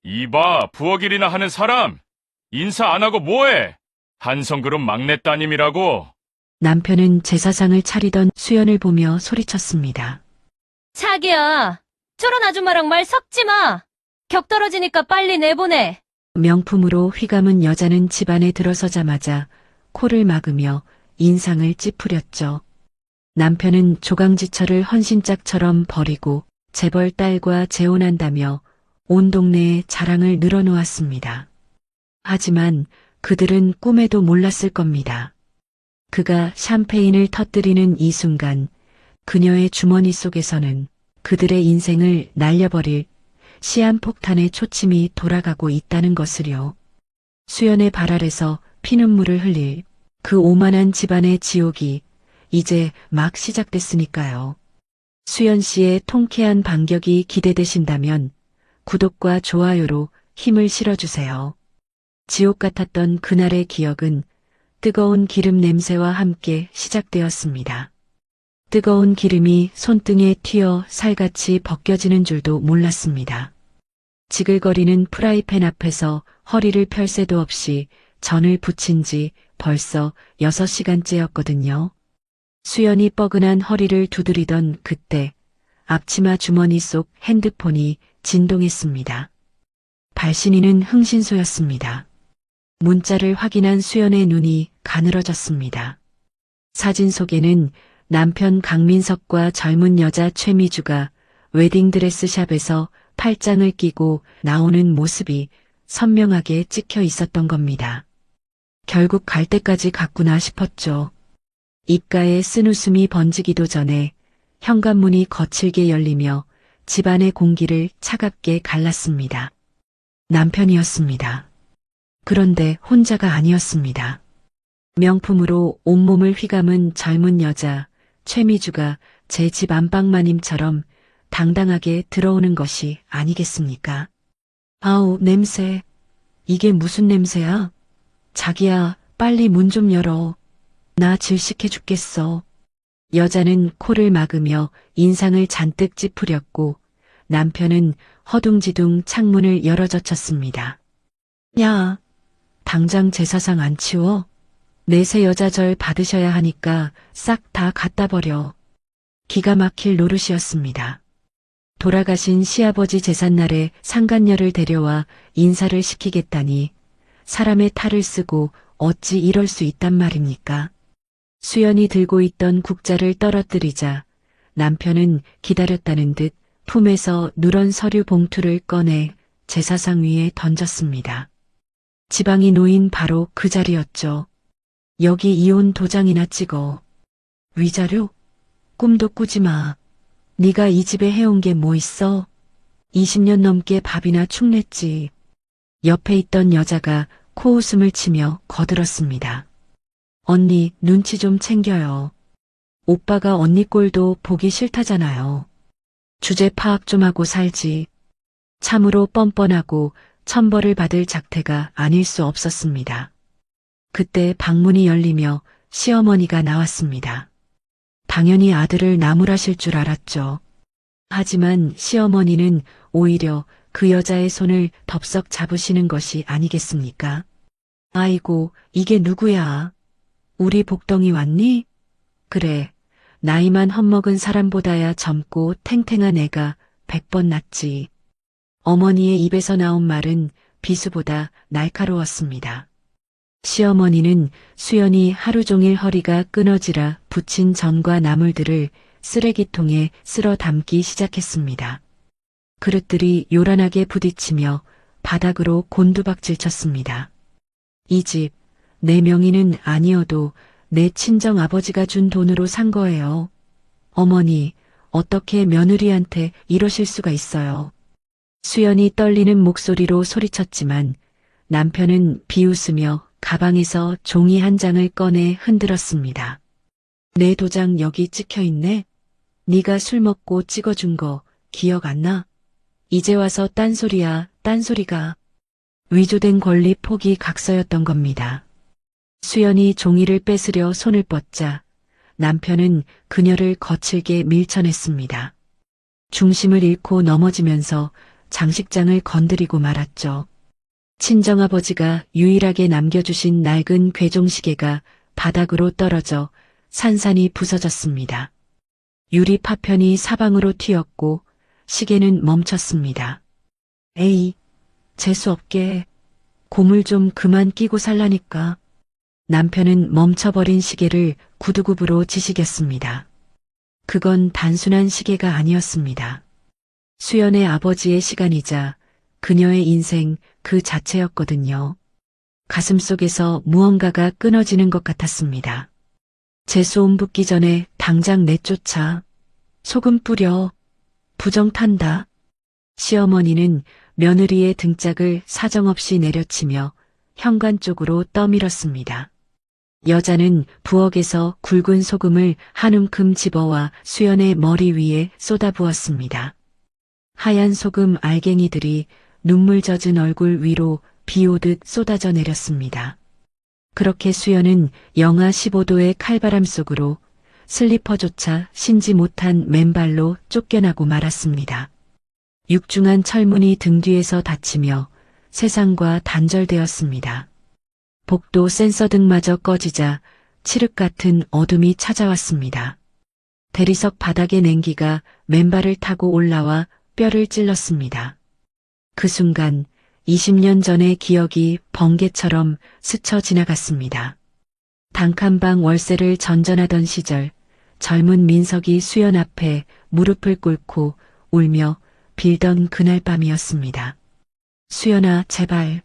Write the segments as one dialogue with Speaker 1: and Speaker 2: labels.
Speaker 1: 이봐, 부엌일이나 하는 사람! 인사 안 하고 뭐해? 한성그룹 막내 따님이라고.
Speaker 2: 남편은 제사상을 차리던 수연을 보며 소리쳤습니다.
Speaker 3: 자기야, 저런 아줌마랑 말 섞지 마. 격 떨어지니까 빨리 내보내.
Speaker 2: 명품으로 휘감은 여자는 집안에 들어서자마자 코를 막으며 인상을 찌푸렸죠. 남편은 조강지처를 헌신짝처럼 버리고 재벌 딸과 재혼한다며 온 동네에 자랑을 늘어놓았습니다. 하지만 그들은 꿈에도 몰랐을 겁니다. 그가 샴페인을 터뜨리는 이 순간 그녀의 주머니 속에서는 그들의 인생을 날려버릴 시한폭탄의 초침이 돌아가고 있다는 것을요. 수연의 발 아래서 피눈물을 흘릴 그 오만한 집안의 지옥이 이제 막 시작됐으니까요. 수연 씨의 통쾌한 반격이 기대되신다면 구독과 좋아요로 힘을 실어주세요. 지옥 같았던 그날의 기억은 뜨거운 기름 냄새와 함께 시작되었습니다. 뜨거운 기름이 손등에 튀어 살같이 벗겨지는 줄도 몰랐습니다. 지글거리는 프라이팬 앞에서 허리를 펼 새도 없이 전을 부친 지 벌써 6시간째였거든요. 수연이 뻐근한 허리를 두드리던 그때 앞치마 주머니 속 핸드폰이 진동했습니다. 발신인은 흥신소였습니다. 문자를 확인한 수연의 눈이 가늘어졌습니다. 사진 속에는 남편 강민석과 젊은 여자 최미주가 웨딩드레스 샵에서 팔짱을 끼고 나오는 모습이 선명하게 찍혀 있었던 겁니다. 결국 갈 때까지 갔구나 싶었죠. 입가에 쓴웃음이 번지기도 전에 현관문이 거칠게 열리며 집안의 공기를 차갑게 갈랐습니다. 남편이었습니다. 그런데 혼자가 아니었습니다. 명품으로 온몸을 휘감은 젊은 여자 최미주가 제 집 안방마님처럼 당당하게 들어오는 것이 아니겠습니까? 아우, 냄새. 이게 무슨 냄새야? 자기야, 빨리 문 좀 열어. 나 질식해 죽겠어. 여자는 코를 막으며 인상을 잔뜩 찌푸렸고 남편은 허둥지둥 창문을 열어젖혔습니다. 야, 당장 제사상 안 치워? 내세 여자 절 받으셔야 하니까 싹 다 갖다 버려. 기가 막힐 노릇이었습니다. 돌아가신 시아버지 제삿날에 상간녀를 데려와 인사를 시키겠다니 사람의 탈을 쓰고 어찌 이럴 수 있단 말입니까? 수연이 들고 있던 국자를 떨어뜨리자 남편은 기다렸다는 듯 품에서 누런 서류 봉투를 꺼내 제사상 위에 던졌습니다. 지방이 놓인 바로 그 자리였죠. 여기 이혼 도장이나 찍어. 위자료? 꿈도 꾸지 마. 네가 이 집에 해온 게 뭐 있어? 20년 넘게 밥이나 축냈지. 옆에 있던 여자가 코웃음을 치며 거들었습니다. 언니, 눈치 좀 챙겨요. 오빠가 언니 꼴도 보기 싫다잖아요. 주제 파악 좀 하고 살지. 참으로 뻔뻔하고 천벌을 받을 작태가 아닐 수 없었습니다. 그때 방문이 열리며 시어머니가 나왔습니다. 당연히 아들을 나무라실 줄 알았죠. 하지만 시어머니는 오히려 그 여자의 손을 덥석 잡으시는 것이 아니겠습니까? 아이고, 이게 누구야? 우리 복덩이 왔니? 그래, 나이만 헛먹은 사람보다야 젊고 탱탱한 애가 100번 낫지. 어머니의 입에서 나온 말은 비수보다 날카로웠습니다. 시어머니는 수연이 하루 종일 허리가 끊어지라 붙인 전과 나물들을 쓰레기통에 쓸어 담기 시작했습니다. 그릇들이 요란하게 부딪히며 바닥으로 곤두박질 쳤습니다. 이 집, 내 명의는 아니어도 내 친정 아버지가 준 돈으로 산 거예요. 어머니, 어떻게 며느리한테 이러실 수가 있어요. 수연이 떨리는 목소리로 소리쳤지만 남편은 비웃으며 가방에서 종이 한 장을 꺼내 흔들었습니다. 내 도장 여기 찍혀있네? 네가 술 먹고 찍어준 거 기억 안 나? 이제 와서 딴소리야, 딴소리가. 위조된 권리 포기 각서였던 겁니다. 수연이 종이를 뺏으려 손을 뻗자 남편은 그녀를 거칠게 밀쳐냈습니다. 중심을 잃고 넘어지면서 장식장을 건드리고 말았죠. 친정아버지가 유일하게 남겨주신 낡은 괴종시계가 바닥으로 떨어져 산산이 부서졌습니다. 유리 파편이 사방으로 튀었고 시계는 멈췄습니다. 에이, 재수없게 고물 좀 그만 끼고 살라니까. 남편은 멈춰버린 시계를 구두굽으로 지시겼습니다. 그건 단순한 시계가 아니었습니다. 수연의 아버지의 시간이자 그녀의 인생 그 자체였거든요. 가슴속에서 무언가가 끊어지는 것 같았습니다. 재수옴 붙기 전에 당장 내쫓아. 소금 뿌려. 부정 탄다. 시어머니는 며느리의 등짝을 사정없이 내려치며 현관 쪽으로 떠밀었습니다. 여자는 부엌에서 굵은 소금을 한 움큼 집어와 수연의 머리 위에 쏟아부었습니다. 하얀 소금 알갱이들이 눈물 젖은 얼굴 위로 비 오듯 쏟아져 내렸습니다. 그렇게 수연은 영하 15도의 칼바람 속으로 슬리퍼조차 신지 못한 맨발로 쫓겨나고 말았습니다. 육중한 철문이 등 뒤에서 닫히며 세상과 단절되었습니다. 복도 센서등마저 꺼지자 칠흑 같은 어둠이 찾아왔습니다. 대리석 바닥의 냉기가 맨발을 타고 올라와 뼈를 찔렀습니다. 그 순간 20년 전의 기억이 번개처럼 스쳐 지나갔습니다. 단칸방 월세를 전전하던 시절 젊은 민석이 수연 앞에 무릎을 꿇고 울며 빌던 그날 밤이었습니다. 수연아, 제발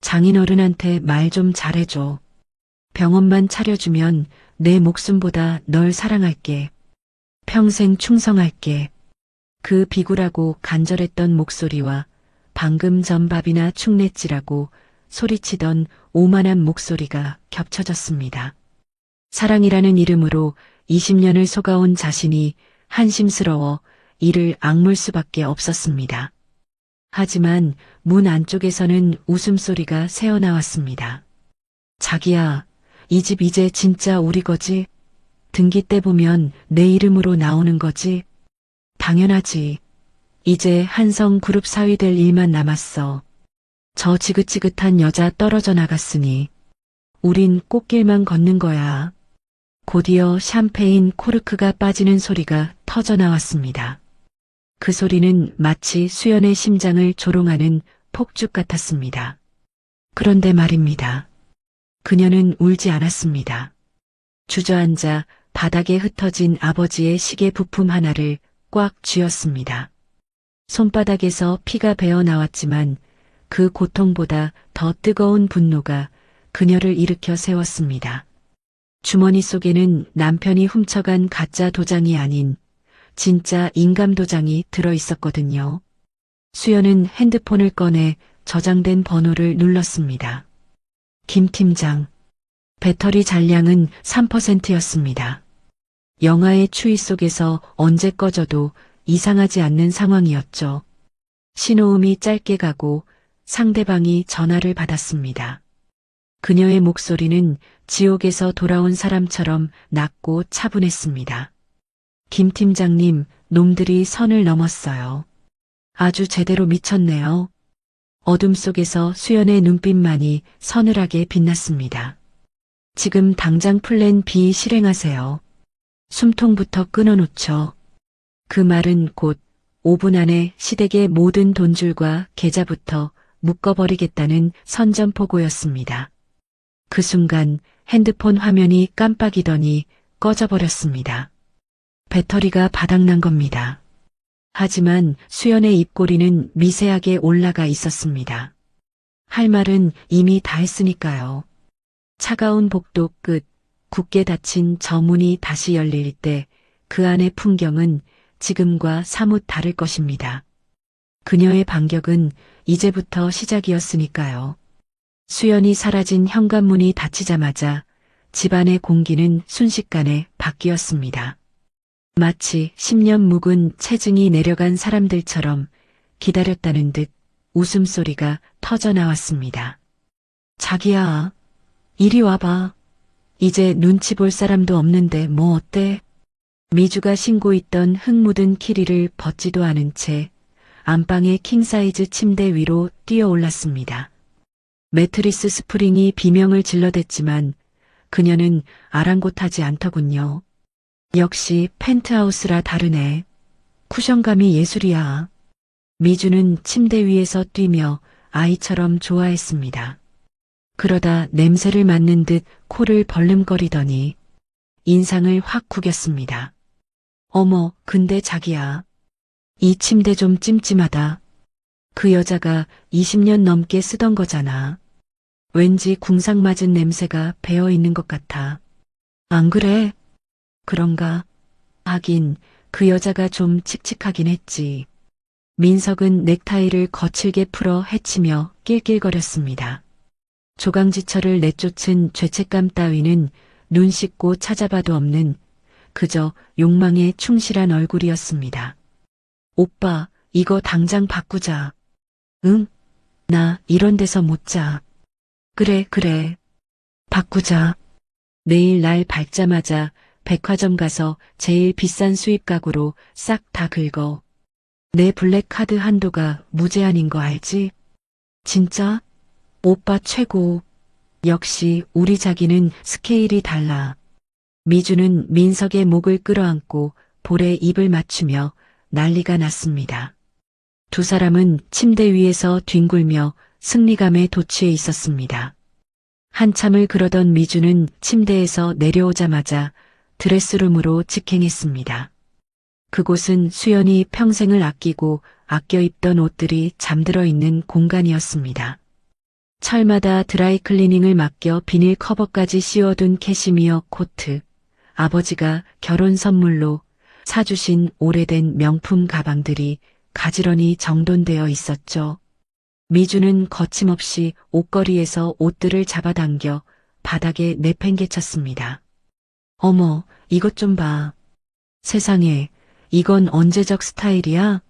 Speaker 2: 장인어른한테 말 좀 잘해줘. 병원만 차려주면 내 목숨보다 널 사랑할게. 평생 충성할게. 그 비굴하고 간절했던 목소리와 방금 전 밥이나 축냈지라고 소리치던 오만한 목소리가 겹쳐졌습니다. 사랑이라는 이름으로 20년을 속아온 자신이 한심스러워 이를 악물 수밖에 없었습니다. 하지만 문 안쪽에서는 웃음소리가 새어나왔습니다. 자기야, 이 집 이제 진짜 우리 거지? 등기 때 보면 내 이름으로 나오는 거지? 당연하지. 이제 한성그룹 사위 될 일만 남았어. 저 지긋지긋한 여자 떨어져 나갔으니 우린 꽃길만 걷는 거야. 곧이어 샴페인 코르크가 빠지는 소리가 터져 나왔습니다. 그 소리는 마치 수연의 심장을 조롱하는 폭죽 같았습니다. 그런데 말입니다. 그녀는 울지 않았습니다. 주저앉아 바닥에 흩어진 아버지의 시계 부품 하나를 꽉 쥐었습니다. 손바닥에서 피가 배어 나왔지만 그 고통보다 더 뜨거운 분노가 그녀를 일으켜 세웠습니다. 주머니 속에는 남편이 훔쳐간 가짜 도장이 아닌 진짜 인감 도장이 들어 있었거든요. 수연은 핸드폰을 꺼내 저장된 번호를 눌렀습니다. 김 팀장. 배터리 잔량은 3%였습니다. 영하의 추위 속에서 언제 꺼져도 이상하지 않는 상황이었죠. 신호음이 짧게 가고 상대방이 전화를 받았습니다. 그녀의 목소리는 지옥에서 돌아온 사람처럼 낮고 차분했습니다. 김 팀장님, 놈들이 선을 넘었어요. 아주 제대로 미쳤네요. 어둠 속에서 수연의 눈빛만이 서늘하게 빛났습니다. 지금 당장 플랜 B 실행하세요. 숨통부터 끊어놓죠. 그 말은 곧 5분 안에 시댁의 모든 돈줄과 계좌부터 묶어버리겠다는 선전포고였습니다. 그 순간 핸드폰 화면이 깜빡이더니 꺼져버렸습니다. 배터리가 바닥난 겁니다. 하지만 수연의 입꼬리는 미세하게 올라가 있었습니다. 할 말은 이미 다 했으니까요. 차가운 복도 끝, 굳게 닫힌 저 문이 다시 열릴 때 그 안의 풍경은 지금과 사뭇 다를 것입니다. 그녀의 반격은 이제부터 시작이었으니까요. 수연이 사라진 현관문이 닫히자마자 집안의 공기는 순식간에 바뀌었습니다. 마치 10년 묵은 체증이 내려간 사람들처럼 기다렸다는 듯 웃음소리가 터져 나왔습니다. 자기야, 이리 와봐. 이제 눈치 볼 사람도 없는데 뭐 어때? 미주가 신고 있던 흙 묻은 키리를 벗지도 않은 채 안방의 킹사이즈 침대 위로 뛰어 올랐습니다. 매트리스 스프링이 비명을 질러댔지만 그녀는 아랑곳하지 않더군요. 역시 펜트하우스라 다르네. 쿠션감이 예술이야. 미주는 침대 위에서 뛰며 아이처럼 좋아했습니다. 그러다 냄새를 맡는 듯 코를 벌름거리더니 인상을 확 구겼습니다. 어머, 근데 자기야. 이 침대 좀 찜찜하다. 그 여자가 20년 넘게 쓰던 거잖아. 왠지 궁상 맞은 냄새가 배어 있는 것 같아. 안 그래? 그런가? 하긴 그 여자가 좀 칙칙하긴 했지. 민석은 넥타이를 거칠게 풀어 헤치며 낄낄거렸습니다. 조강지철을 내쫓은 죄책감 따위는 눈 씻고 찾아봐도 없는 그저 욕망에 충실한 얼굴이었습니다. 오빠, 이거 당장 바꾸자. 응? 나 이런 데서 못 자. 그래. 바꾸자. 내일 날 밝자마자 백화점 가서 제일 비싼 수입 가구로 싹 다 긁어. 내 블랙카드 한도가 무제한인 거 알지? 진짜? 오빠 최고. 역시 우리 자기는 스케일이 달라. 미주는 민석의 목을 끌어안고 볼에 입을 맞추며 난리가 났습니다. 두 사람은 침대 위에서 뒹굴며 승리감에 도취해 있었습니다. 한참을 그러던 미주는 침대에서 내려오자마자 드레스룸으로 직행했습니다. 그곳은 수연이 평생을 아끼고 아껴 입던 옷들이 잠들어 있는 공간이었습니다. 철마다 드라이클리닝을 맡겨 비닐 커버까지 씌워둔 캐시미어 코트, 아버지가 결혼 선물로 사주신 오래된 명품 가방들이 가지런히 정돈되어 있었죠. 미주는 거침없이 옷걸이에서 옷들을 잡아당겨 바닥에 내팽개쳤습니다. 어머, 이것 좀 봐. 세상에, 이건 언제적 스타일이야?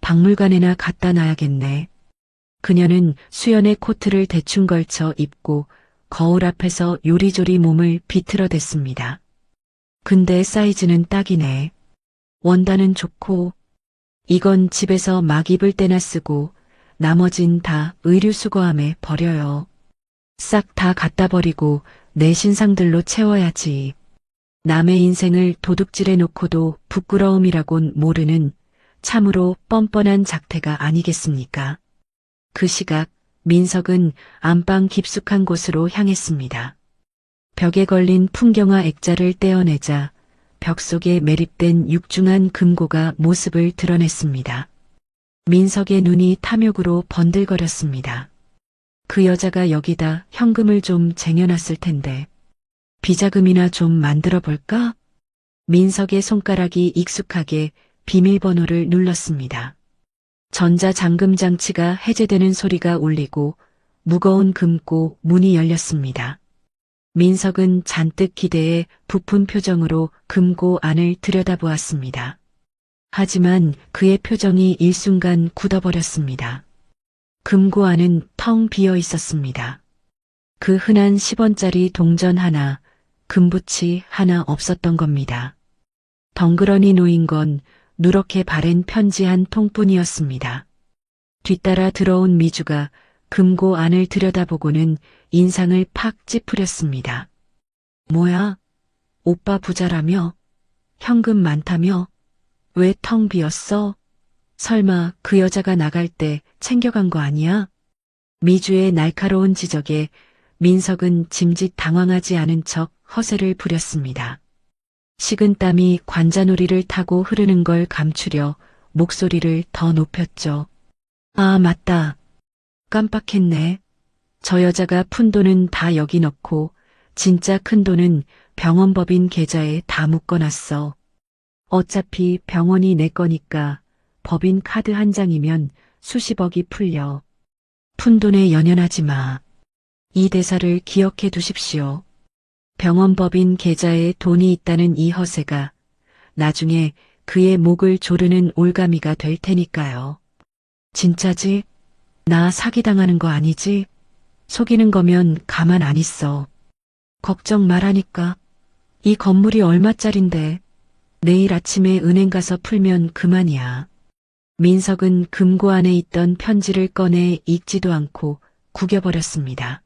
Speaker 2: 박물관에나 갖다 놔야겠네. 그녀는 수연의 코트를 대충 걸쳐 입고 거울 앞에서 요리조리 몸을 비틀어댔습니다. 근데 사이즈는 딱이네. 원단은 좋고, 이건 집에서 막 입을 때나 쓰고 나머진 다 의류수거함에 버려요. 싹 다 갖다 버리고 내 신상들로 채워야지. 남의 인생을 도둑질해 놓고도 부끄러움이라곤 모르는 참으로 뻔뻔한 작태가 아니겠습니까? 그 시각 민석은 안방 깊숙한 곳으로 향했습니다. 벽에 걸린 풍경화 액자를 떼어내자 벽 속에 매립된 육중한 금고가 모습을 드러냈습니다. 민석의 눈이 탐욕으로 번들거렸습니다. 그 여자가 여기다 현금을 좀 쟁여놨을 텐데 비자금이나 좀 만들어 볼까? 민석의 손가락이 익숙하게 비밀번호를 눌렀습니다. 전자잠금 장치가 해제되는 소리가 울리고 무거운 금고 문이 열렸습니다. 민석은 잔뜩 기대에 부푼 표정으로 금고 안을 들여다보았습니다. 하지만 그의 표정이 일순간 굳어버렸습니다. 금고 안은 텅 비어 있었습니다. 그 흔한 10원짜리 동전 하나, 금붙이 하나 없었던 겁니다. 덩그러니 놓인 건 누렇게 바랜 편지 한 통뿐이었습니다. 뒤따라 들어온 미주가 금고 안을 들여다보고는 인상을 팍 찌푸렸습니다. 뭐야? 오빠 부자라며? 현금 많다며? 왜 텅 비었어? 설마 그 여자가 나갈 때 챙겨간 거 아니야? 미주의 날카로운 지적에 민석은 짐짓 당황하지 않은 척 허세를 부렸습니다. 식은땀이 관자놀이를 타고 흐르는 걸 감추려 목소리를 더 높였죠. 아, 맞다. 깜빡했네. 저 여자가 푼 돈은 다 여기 넣고 진짜 큰 돈은 병원법인 계좌에 다 묶어놨어. 어차피 병원이 내 거니까 법인 카드 한 장이면 수십억이 풀려. 푼 돈에 연연하지 마. 이 대사를 기억해 두십시오. 병원법인 계좌에 돈이 있다는 이 허세가 나중에 그의 목을 조르는 올가미가 될 테니까요. 진짜지? 나 사기당하는 거 아니지? 속이는 거면 가만 안 있어. 걱정 말하니까. 이 건물이 얼마짜린데 내일 아침에 은행 가서 풀면 그만이야. 민석은 금고 안에 있던 편지를 꺼내 읽지도 않고 구겨버렸습니다.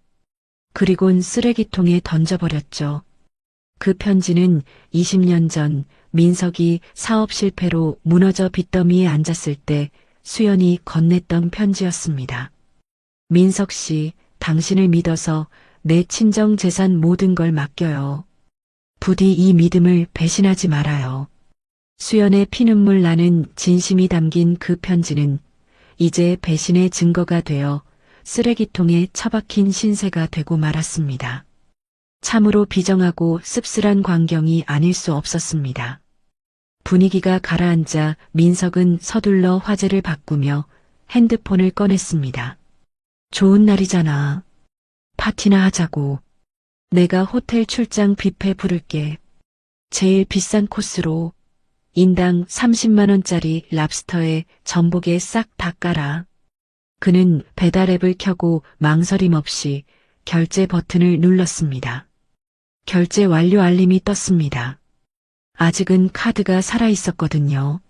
Speaker 2: 그리곤 쓰레기통에 던져버렸죠. 그 편지는 20년 전 민석이 사업 실패로 무너져 빚더미에 앉았을 때 수연이 건넸던 편지였습니다. 민석 씨, 당신을 믿어서 내 친정 재산 모든 걸 맡겨요. 부디 이 믿음을 배신하지 말아요. 수연의 피눈물 나는 진심이 담긴 그 편지는 이제 배신의 증거가 되어 쓰레기통에 처박힌 신세가 되고 말았습니다. 참으로 비정하고 씁쓸한 광경이 아닐 수 없었습니다. 분위기가 가라앉자 민석은 서둘러 화제를 바꾸며 핸드폰을 꺼냈습니다. 좋은 날이잖아. 파티나 하자고. 내가 호텔 출장 뷔페 부를게. 제일 비싼 코스로 인당 30만 원짜리 랍스터에 전복에 싹 다 깔아. 그는 배달 앱을 켜고 망설임 없이 결제 버튼을 눌렀습니다. 결제 완료 알림이 떴습니다. 아직은 카드가 살아있었거든요.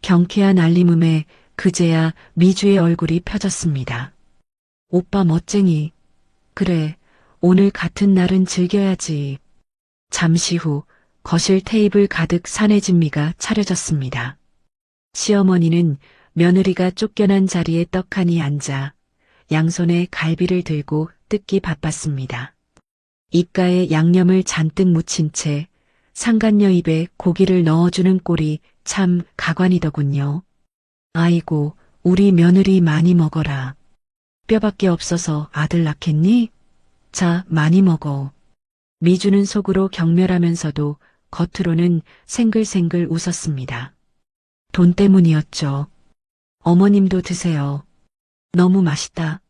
Speaker 2: 경쾌한 알림음에 그제야 미주의 얼굴이 펴졌습니다. 오빠 멋쟁이. 그래, 오늘 같은 날은 즐겨야지. 잠시 후 거실 테이블 가득 사내진미가 차려졌습니다. 시어머니는 며느리가 쫓겨난 자리에 떡하니 앉아 양손에 갈비를 들고 뜯기 바빴습니다. 입가에 양념을 잔뜩 묻힌 채 상간녀 입에 고기를 넣어주는 꼴이 참 가관이더군요. 아이고, 우리 며느리 많이 먹어라. 뼈밖에 없어서 아들 낳겠니? 자, 많이 먹어. 미주는 속으로 경멸하면서도 겉으로는 생글생글 웃었습니다. 돈 때문이었죠. 어머님도 드세요. 너무 맛있다.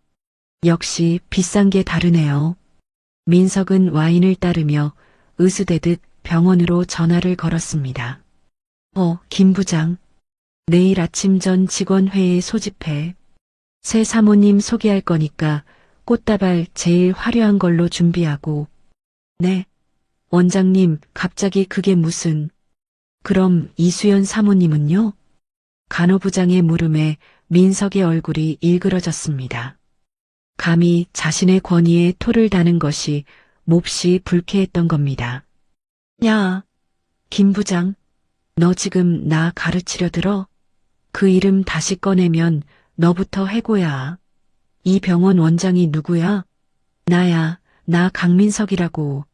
Speaker 2: 역시 비싼 게 다르네요. 민석은 와인을 따르며 으스대듯 병원으로 전화를 걸었습니다. 김 부장. 내일 아침 전 직원회의 소집해. 새 사모님 소개할 거니까 꽃다발 제일 화려한 걸로 준비하고. 네. 원장님, 갑자기 그게 무슨. 그럼 이수연 사모님은요? 간호부장의 물음에 민석의 얼굴이 일그러졌습니다. 감히 자신의 권위에 토를 다는 것이 몹시 불쾌했던 겁니다. 야, 김 부장, 너 지금 나 가르치려 들어? 그 이름 다시 꺼내면 너부터 해고야. 이 병원 원장이 누구야? 나야, 나 강민석이라고.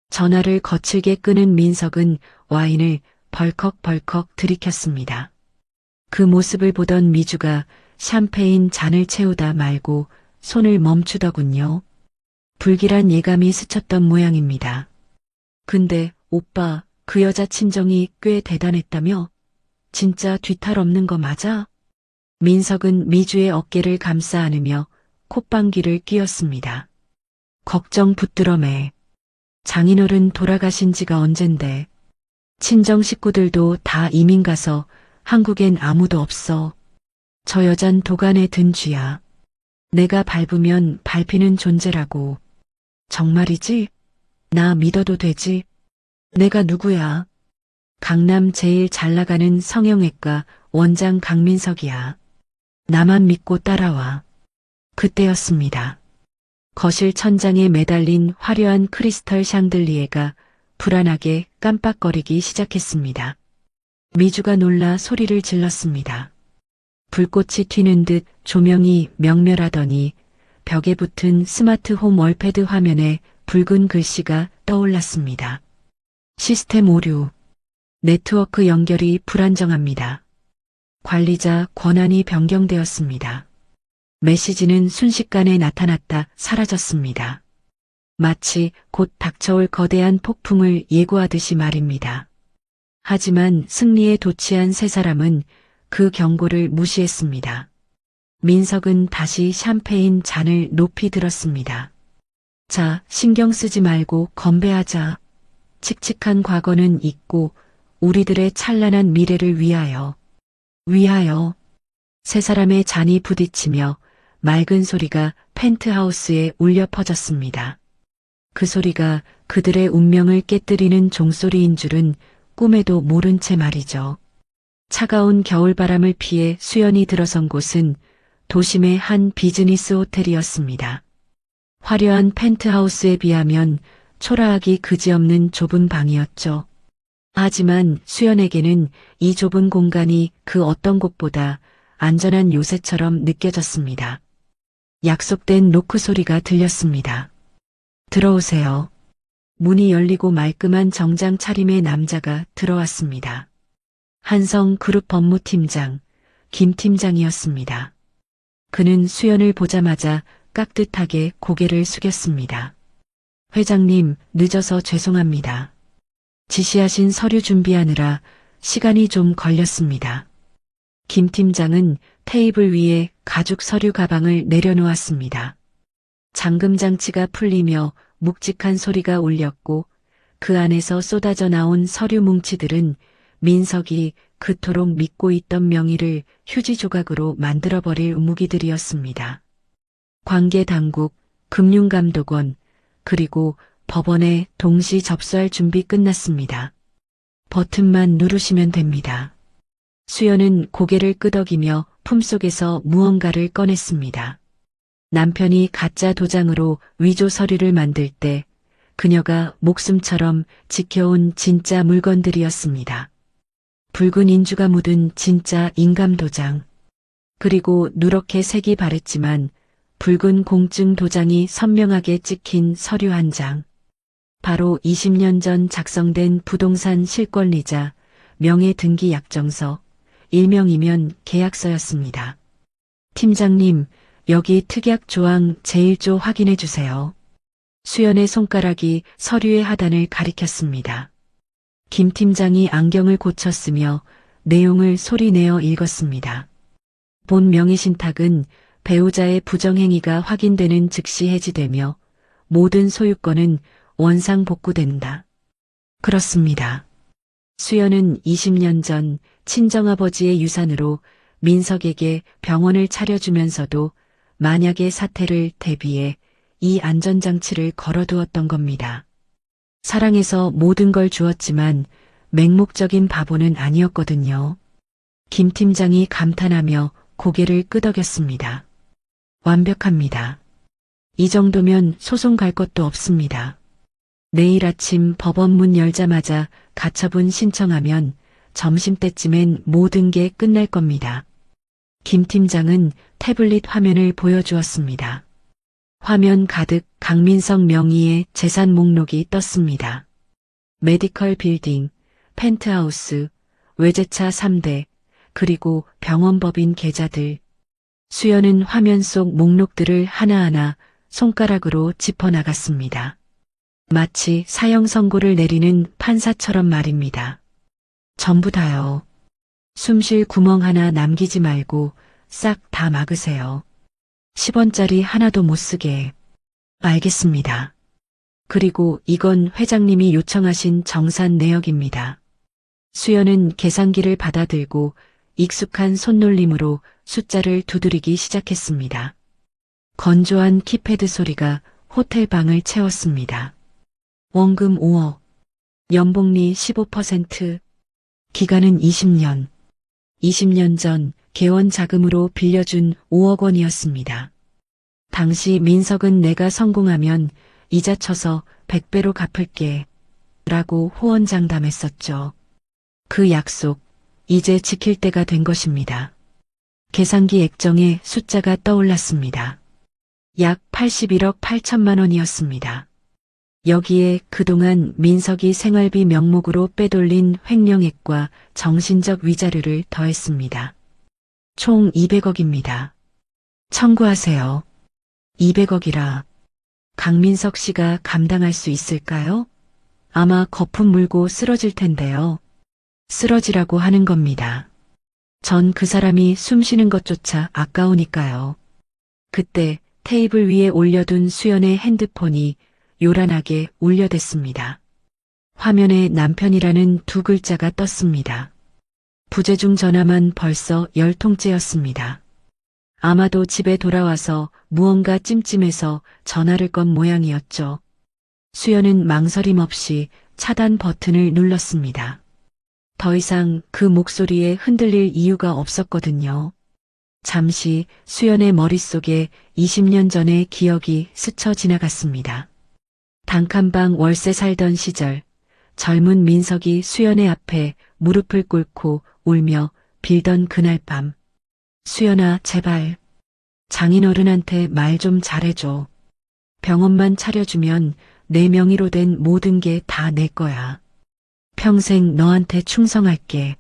Speaker 2: 전화를 거칠게 끄는 민석은 와인을 벌컥벌컥 들이켰습니다. 그 모습을 보던 미주가 샴페인 잔을 채우다 말고 손을 멈추더군요. 불길한 예감이 스쳤던 모양입니다. 근데 오빠, 그 여자 친정이 꽤 대단했다며? 진짜 뒤탈 없는 거 맞아? 민석은 미주의 어깨를 감싸 안으며 콧방귀를 뀌었습니다. 걱정 붙들어 매. 장인어른 돌아가신 지가 언젠데. 친정 식구들도 다 이민 가서 한국엔 아무도 없어. 저 여잔 도간에 든 쥐야. 내가 밟으면 밟히는 존재라고. 정말이지? 나 믿어도 되지? 내가 누구야? 강남 제일 잘 나가는 성형외과 원장 강민석이야. 나만 믿고 따라와. 그때였습니다. 거실 천장에 매달린 화려한 크리스털 샹들리에가 불안하게 깜빡거리기 시작했습니다. 미주가 놀라 소리를 질렀습니다. 불꽃이 튀는 듯 조명이 명멸하더니 벽에 붙은 스마트홈 월패드 화면에 붉은 글씨가 떠올랐습니다. 시스템 오류. 네트워크 연결이 불안정합니다. 관리자 권한이 변경되었습니다. 메시지는 순식간에 나타났다 사라졌습니다. 마치 곧 닥쳐올 거대한 폭풍을 예고하듯이 말입니다. 하지만 승리에 도취한 세 사람은 그 경고를 무시했습니다. 민석은 다시 샴페인 잔을 높이 들었습니다. 자, 신경 쓰지 말고 건배하자. 칙칙한 과거는 잊고 우리들의 찬란한 미래를 위하여. 위하여. 세 사람의 잔이 부딪히며 맑은 소리가 펜트하우스에 울려 퍼졌습니다. 그 소리가 그들의 운명을 깨뜨리는 종소리인 줄은 꿈에도 모른 채 말이죠. 차가운 겨울바람을 피해 수연이 들어선 곳은 도심의 한 비즈니스 호텔이었습니다. 화려한 펜트하우스에 비하면 초라하기 그지없는 좁은 방이었죠. 하지만 수연에게는 이 좁은 공간이 그 어떤 곳보다 안전한 요새처럼 느껴졌습니다. 약속된 노크 소리가 들렸습니다. 들어오세요. 문이 열리고 말끔한 정장 차림의 남자가 들어왔습니다. 한성그룹 법무팀장, 김 팀장이었습니다. 그는 수연을 보자마자 깍듯하게 고개를 숙였습니다. 회장님, 늦어서 죄송합니다. 지시하신 서류 준비하느라 시간이 좀 걸렸습니다. 김 팀장은 테이블 위에 가죽 서류 가방을 내려놓았습니다. 잠금 장치가 풀리며 묵직한 소리가 울렸고 그 안에서 쏟아져 나온 서류 뭉치들은 민석이 그토록 믿고 있던 명의를 휴지 조각으로 만들어버릴 무기들이었습니다. 관계당국, 금융감독원, 그리고 법원에 동시 접수할 준비 끝났습니다. 버튼만 누르시면 됩니다. 수연은 고개를 끄덕이며 품속에서 무언가를 꺼냈습니다. 남편이 가짜 도장으로 위조 서류를 만들 때 그녀가 목숨처럼 지켜온 진짜 물건들이었습니다. 붉은 인주가 묻은 진짜 인감 도장. 그리고 누렇게 색이 바랬지만 붉은 공증 도장이 선명하게 찍힌 서류 한 장. 바로 20년 전 작성된 부동산 실권리자, 명예등기 약정서, 일명이면 계약서였습니다. 팀장님, 여기 특약 조항 제1조 확인해 주세요. 수연의 손가락이 서류의 하단을 가리켰습니다. 김 팀장이 안경을 고쳤으며 내용을 소리내어 읽었습니다. 본 명의신탁은 배우자의 부정행위가 확인되는 즉시 해지되며 모든 소유권은 원상 복구된다. 그렇습니다. 수연은 20년 전 친정아버지의 유산으로 민석에게 병원을 차려주면서도 만약의 사태를 대비해 이 안전장치를 걸어두었던 겁니다. 사랑해서 모든 걸 주었지만 맹목적인 바보는 아니었거든요. 김 팀장이 감탄하며 고개를 끄덕였습니다. 완벽합니다. 이 정도면 소송 갈 것도 없습니다. 내일 아침 법원 문 열자마자 가처분 신청하면 점심때쯤엔 모든 게 끝날 겁니다. 김 팀장은 태블릿 화면을 보여주었습니다. 화면 가득 강민석 명의의 재산 목록이 떴습니다. 메디컬 빌딩, 펜트하우스, 외제차 3대, 그리고 병원법인 계좌들. 수연은 화면 속 목록들을 하나하나 손가락으로 짚어나갔습니다. 마치 사형 선고를 내리는 판사처럼 말입니다. 전부 다요. 숨 쉴 구멍 하나 남기지 말고 싹 다 막으세요. 10원짜리 하나도 못 쓰게. 알겠습니다. 그리고 이건 회장님이 요청하신 정산 내역입니다. 수연은 계산기를 받아들고 익숙한 손놀림으로 숫자를 두드리기 시작했습니다. 건조한 키패드 소리가 호텔 방을 채웠습니다. 원금 5억, 연봉리 15%, 기간은 20년. 20년 전 개원 자금으로 빌려준 5억 원이었습니다. 당시 민석은 내가 성공하면 이자 쳐서 100배로 갚을게 라고 호언장담했었죠. 그 약속, 이제 지킬 때가 된 것입니다. 계산기 액정에 숫자가 떠올랐습니다. 약 81억 8천만 원이었습니다. 여기에 그동안 민석이 생활비 명목으로 빼돌린 횡령액과 정신적 위자료를 더했습니다. 총 200억입니다. 청구하세요. 200억이라 강민석 씨가 감당할 수 있을까요? 아마 거품 물고 쓰러질 텐데요. 쓰러지라고 하는 겁니다. 전 그 사람이 숨 쉬는 것조차 아까우니까요. 그때 테이블 위에 올려둔 수연의 핸드폰이 요란하게 울려댔습니다. 화면에 남편이라는 두 글자가 떴습니다. 부재중 전화만 벌써 10통째였습니다. 아마도 집에 돌아와서 무언가 찜찜해서 전화를 건 모양이었죠. 수연은 망설임 없이 차단 버튼을 눌렀습니다. 더 이상 그 목소리에 흔들릴 이유가 없었거든요. 잠시 수연의 머릿속에 20년 전의 기억이 스쳐 지나갔습니다. 단칸방 월세 살던 시절, 젊은 민석이 수연의 앞에 무릎을 꿇고 울며 빌던 그날 밤. 수연아, 제발. 장인어른한테 말 좀 잘해줘. 병원만 차려주면 내 명의로 된 모든 게 다 내 거야. 평생 너한테 충성할게.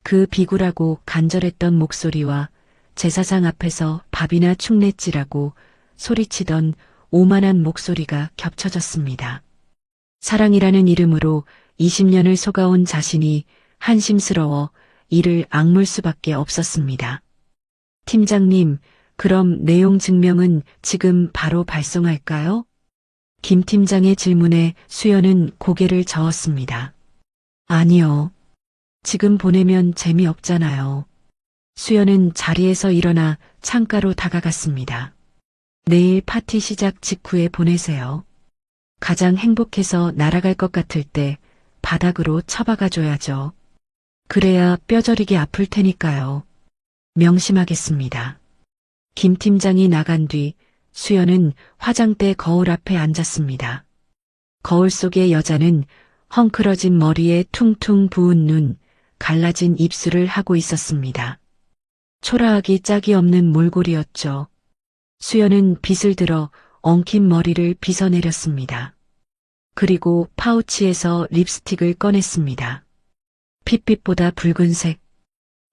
Speaker 2: 그 비굴하고 간절했던 목소리와 제사상 앞에서 밥이나 축냈지라고 소리치던 오만한 목소리가 겹쳐졌습니다. 사랑이라는 이름으로 20년을 속아온 자신이 한심스러워 이를 악물 수밖에 없었습니다. 팀장님, 그럼 내용 증명은 지금 바로 발송할까요? 김 팀장의 질문에 수연은 고개를 저었습니다. 아니요. 지금 보내면 재미없잖아요. 수연은 자리에서 일어나 창가로 다가갔습니다. 내일 파티 시작 직후에 보내세요. 가장 행복해서 날아갈 것 같을 때 바닥으로 처박아줘야죠. 그래야 뼈저리게 아플 테니까요. 명심하겠습니다. 김 팀장이 나간 뒤 수연은 화장대 거울 앞에 앉았습니다. 거울 속의 여자는 헝클어진 머리에 퉁퉁 부은 눈, 갈라진 입술을 하고 있었습니다. 초라하기 짝이 없는 몰골이었죠. 수연은 빗을 들어 엉킨 머리를 빗어내렸습니다. 그리고 파우치에서 립스틱을 꺼냈습니다. 핏빛보다 붉은색.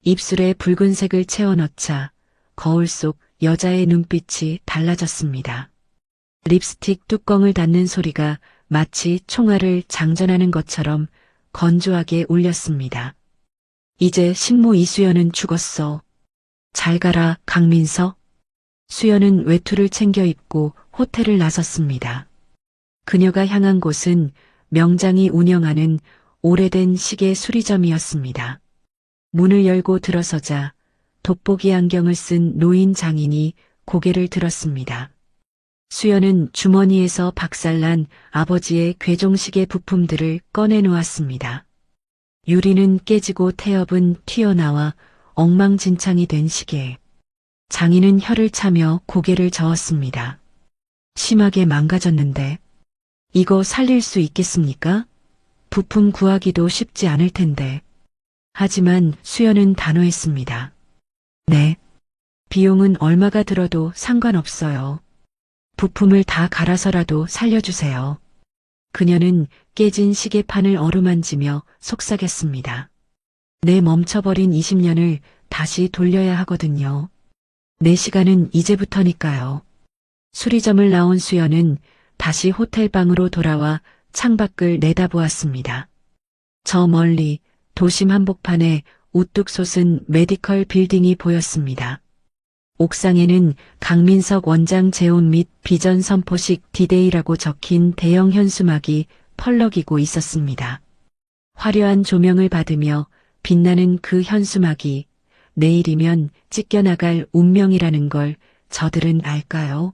Speaker 2: 입술에 붉은색을 채워넣자 거울 속 여자의 눈빛이 달라졌습니다. 립스틱 뚜껑을 닫는 소리가 마치 총알을 장전하는 것처럼 건조하게 울렸습니다. 이제 식모 이수연은 죽었어. 잘 가라, 강민석. 수연은 외투를 챙겨 입고 호텔을 나섰습니다. 그녀가 향한 곳은 명장이 운영하는 오래된 시계 수리점이었습니다. 문을 열고 들어서자 돋보기 안경을 쓴 노인 장인이 고개를 들었습니다. 수연은 주머니에서 박살난 아버지의 괴종시계 부품들을 꺼내놓았습니다. 유리는 깨지고 태엽은 튀어나와 엉망진창이 된 시계. 장인은 혀를 차며 고개를 저었습니다. 심하게 망가졌는데 이거 살릴 수 있겠습니까? 부품 구하기도 쉽지 않을 텐데. 하지만 수연은 단호했습니다. 네. 비용은 얼마가 들어도 상관없어요. 부품을 다 갈아서라도 살려주세요. 그녀는 깨진 시계판을 어루만지며 속삭였습니다. 내 멈춰버린 20년을 다시 돌려야 하거든요. 내 시간은 이제부터니까요. 수리점을 나온 수연은 다시 호텔방으로 돌아와 창밖을 내다보았습니다. 저 멀리 도심 한복판에 우뚝 솟은 메디컬 빌딩이 보였습니다. 옥상에는 강민석 원장 재혼 및 비전 선포식 디데이라고 적힌 대형 현수막이 펄럭이고 있었습니다. 화려한 조명을 받으며 빛나는 그 현수막이 내일이면 찢겨나갈 운명이라는 걸 저들은 알까요?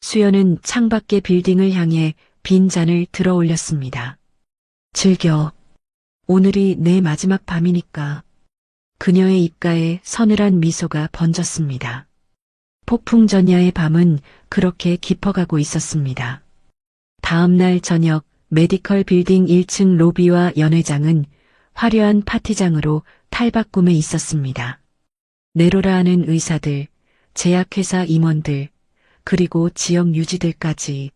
Speaker 2: 수연은 창밖의 빌딩을 향해 빈 잔을 들어 올렸습니다. 즐겨. 오늘이 내 마지막 밤이니까. 그녀의 입가에 서늘한 미소가 번졌습니다. 폭풍 전야의 밤은 그렇게 깊어가고 있었습니다. 다음 날 저녁 메디컬 빌딩 1층 로비와 연회장은 화려한 파티장으로 탈바꿈해 있었습니다. 내로라 하는 의사들, 제약회사 임원들, 그리고 지역 유지들까지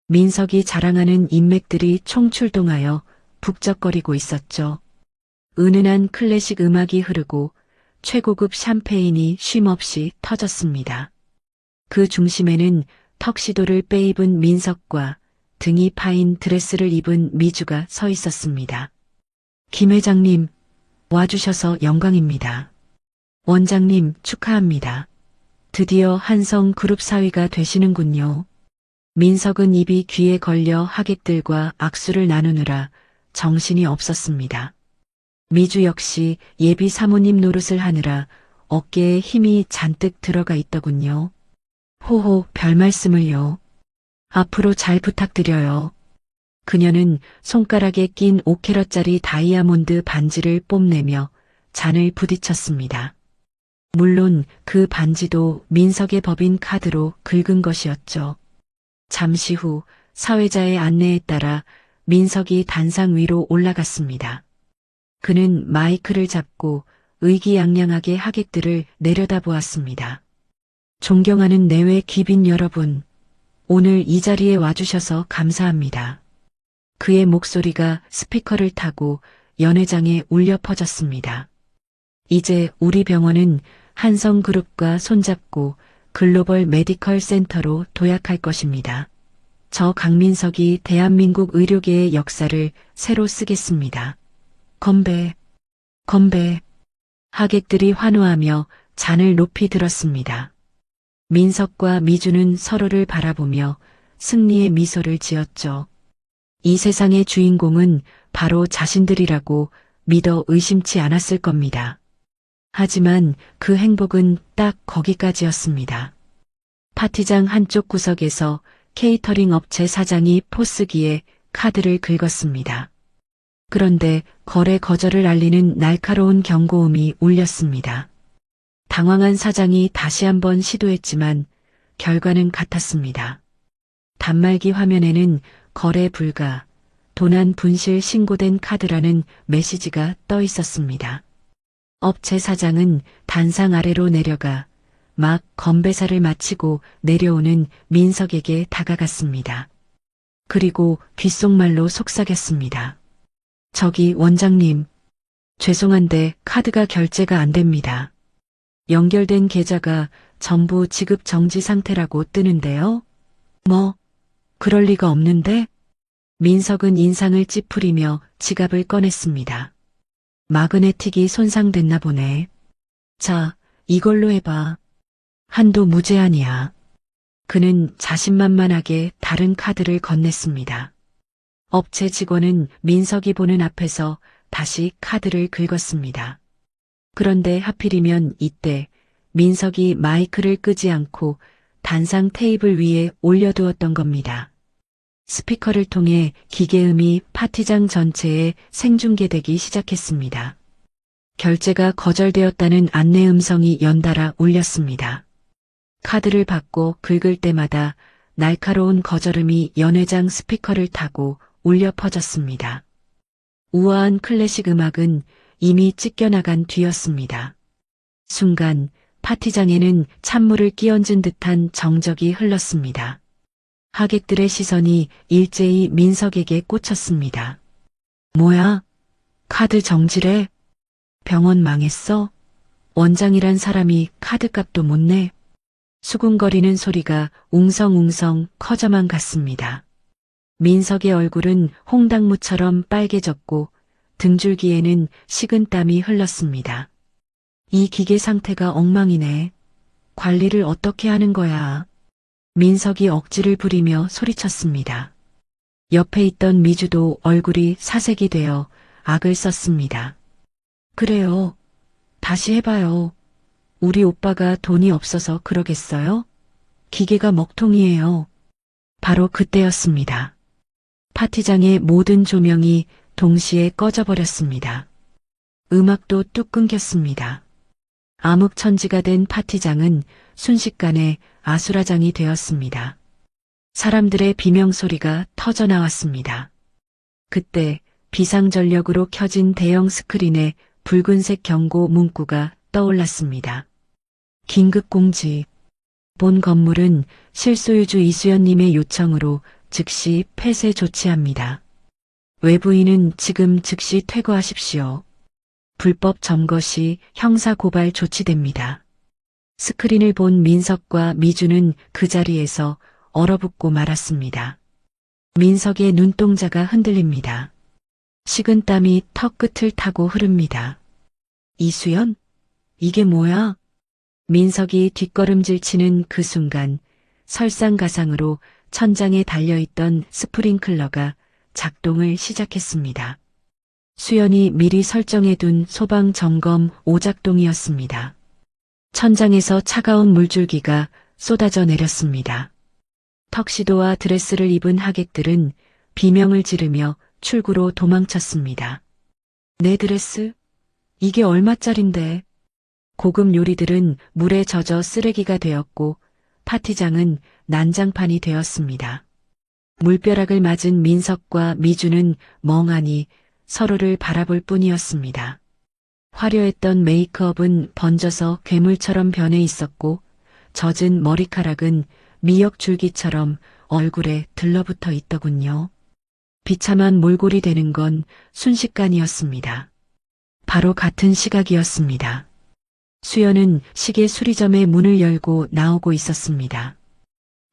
Speaker 2: 민석이 자랑하는 인맥들이 총출동하여 북적거리고 있었죠. 은은한 클래식 음악이 흐르고 최고급 샴페인이 쉼없이 터졌습니다. 그 중심에는 턱시도를 빼입은 민석과 등이 파인 드레스를 입은 미주가 서 있었습니다. 김 회장님, 와주셔서 영광입니다. 원장님, 축하합니다. 드디어 한성 그룹 사위가 되시는군요. 민석은 입이 귀에 걸려 하객들과 악수를 나누느라 정신이 없었습니다. 미주 역시 예비 사모님 노릇을 하느라 어깨에 힘이 잔뜩 들어가 있더군요. 호호, 별 말씀을요. 앞으로 잘 부탁드려요. 그녀는 손가락에 낀 5캐럿짜리 다이아몬드 반지를 뽐내며 잔을 부딪혔습니다. 물론 그 반지도 민석의 법인 카드로 긁은 것이었죠. 잠시 후 사회자의 안내에 따라 민석이 단상 위로 올라갔습니다. 그는 마이크를 잡고 의기양양하게 하객들을 내려다보았습니다. 존경하는 내외 귀빈 여러분, 오늘 이 자리에 와주셔서 감사합니다. 그의 목소리가 스피커를 타고 연회장에 울려 퍼졌습니다. 이제 우리 병원은 한성그룹과 손잡고 글로벌 메디컬 센터로 도약할 것입니다. 저 강민석이 대한민국 의료계의 역사를 새로 쓰겠습니다. 건배, 건배. 하객들이 환호하며 잔을 높이 들었습니다. 민석과 미주는 서로를 바라보며 승리의 미소를 지었죠. 이 세상의 주인공은 바로 자신들이라고 믿어 의심치 않았을 겁니다. 하지만 그 행복은 딱 거기까지였습니다. 파티장 한쪽 구석에서 케이터링 업체 사장이 포스기에 카드를 긁었습니다. 그런데 거래 거절을 알리는 날카로운 경고음이 울렸습니다. 당황한 사장이 다시 한번 시도했지만 결과는 같았습니다. 단말기 화면에는 거래 불가, 도난 분실 신고된 카드라는 메시지가 떠 있었습니다. 업체 사장은 단상 아래로 내려가 막 건배사를 마치고 내려오는 민석에게 다가갔습니다. 그리고 귓속말로 속삭였습니다. 저기 원장님, 죄송한데 카드가 결제가 안 됩니다. 연결된 계좌가 전부 지급 정지 상태라고 뜨는데요. 뭐, 그럴 리가 없는데? 민석은 인상을 찌푸리며 지갑을 꺼냈습니다. 마그네틱이 손상됐나 보네. 자, 이걸로 해봐. 한도 무제한이야. 그는 자신만만하게 다른 카드를 건넸습니다. 업체 직원은 민석이 보는 앞에서 다시 카드를 긁었습니다. 그런데 하필이면 이때 민석이 마이크를 끄지 않고 단상 테이블 위에 올려두었던 겁니다. 스피커를 통해 기계음이 파티장 전체에 생중계되기 시작했습니다. 결제가 거절되었다는 안내 음성이 연달아 울렸습니다. 카드를 받고 긁을 때마다 날카로운 거절음이 연회장 스피커를 타고 울려 퍼졌습니다. 우아한 클래식 음악은 이미 찢겨나간 뒤였습니다. 순간 파티장에는 찬물을 끼얹은 듯한 정적이 흘렀습니다. 하객들의 시선이 일제히 민석에게 꽂혔습니다. 뭐야? 카드 정지래? 병원 망했어? 원장이란 사람이 카드값도 못 내? 수군거리는 소리가 웅성웅성 커져만 갔습니다. 민석의 얼굴은 홍당무처럼 빨개졌고 등줄기에는 식은땀이 흘렀습니다. 이 기계 상태가 엉망이네. 관리를 어떻게 하는 거야? 민석이 억지를 부리며 소리쳤습니다. 옆에 있던 미주도 얼굴이 사색이 되어 악을 썼습니다. 그래요. 다시 해봐요. 우리 오빠가 돈이 없어서 그러겠어요? 기계가 먹통이에요. 바로 그때였습니다. 파티장의 모든 조명이 동시에 꺼져버렸습니다. 음악도 뚝 끊겼습니다. 암흑천지가 된 파티장은 순식간에 아수라장이 되었습니다. 사람들의 비명소리가 터져나왔습니다. 그때 비상전력으로 켜진 대형 스크린에 붉은색 경고 문구가 떠올랐습니다. 긴급공지. 본 건물은 실소유주 이수연님의 요청으로 즉시 폐쇄 조치합니다. 외부인은 지금 즉시 퇴거하십시오. 불법 점거 시 형사고발 조치됩니다. 스크린을 본 민석과 미주는 그 자리에서 얼어붙고 말았습니다. 민석의 눈동자가 흔들립니다. 식은땀이 턱 끝을 타고 흐릅니다. 이수연? 이게 뭐야? 민석이 뒷걸음질 치는 그 순간 설상가상으로 천장에 달려있던 스프링클러가 작동을 시작했습니다. 수연이 미리 설정해둔 소방 점검 오작동이었습니다. 천장에서 차가운 물줄기가 쏟아져 내렸습니다. 턱시도와 드레스를 입은 하객들은 비명을 지르며 출구로 도망쳤습니다. 내 드레스? 이게 얼마짜린데? 고급 요리들은 물에 젖어 쓰레기가 되었고 파티장은 난장판이 되었습니다. 물벼락을 맞은 민석과 미주는 멍하니 서로를 바라볼 뿐이었습니다. 화려했던 메이크업은 번져서 괴물처럼 변해 있었고 젖은 머리카락은 미역줄기처럼 얼굴에 들러붙어 있더군요. 비참한 몰골이 되는 건 순식간이었습니다. 바로 같은 시각이었습니다. 수연은 시계 수리점의 문을 열고 나오고 있었습니다.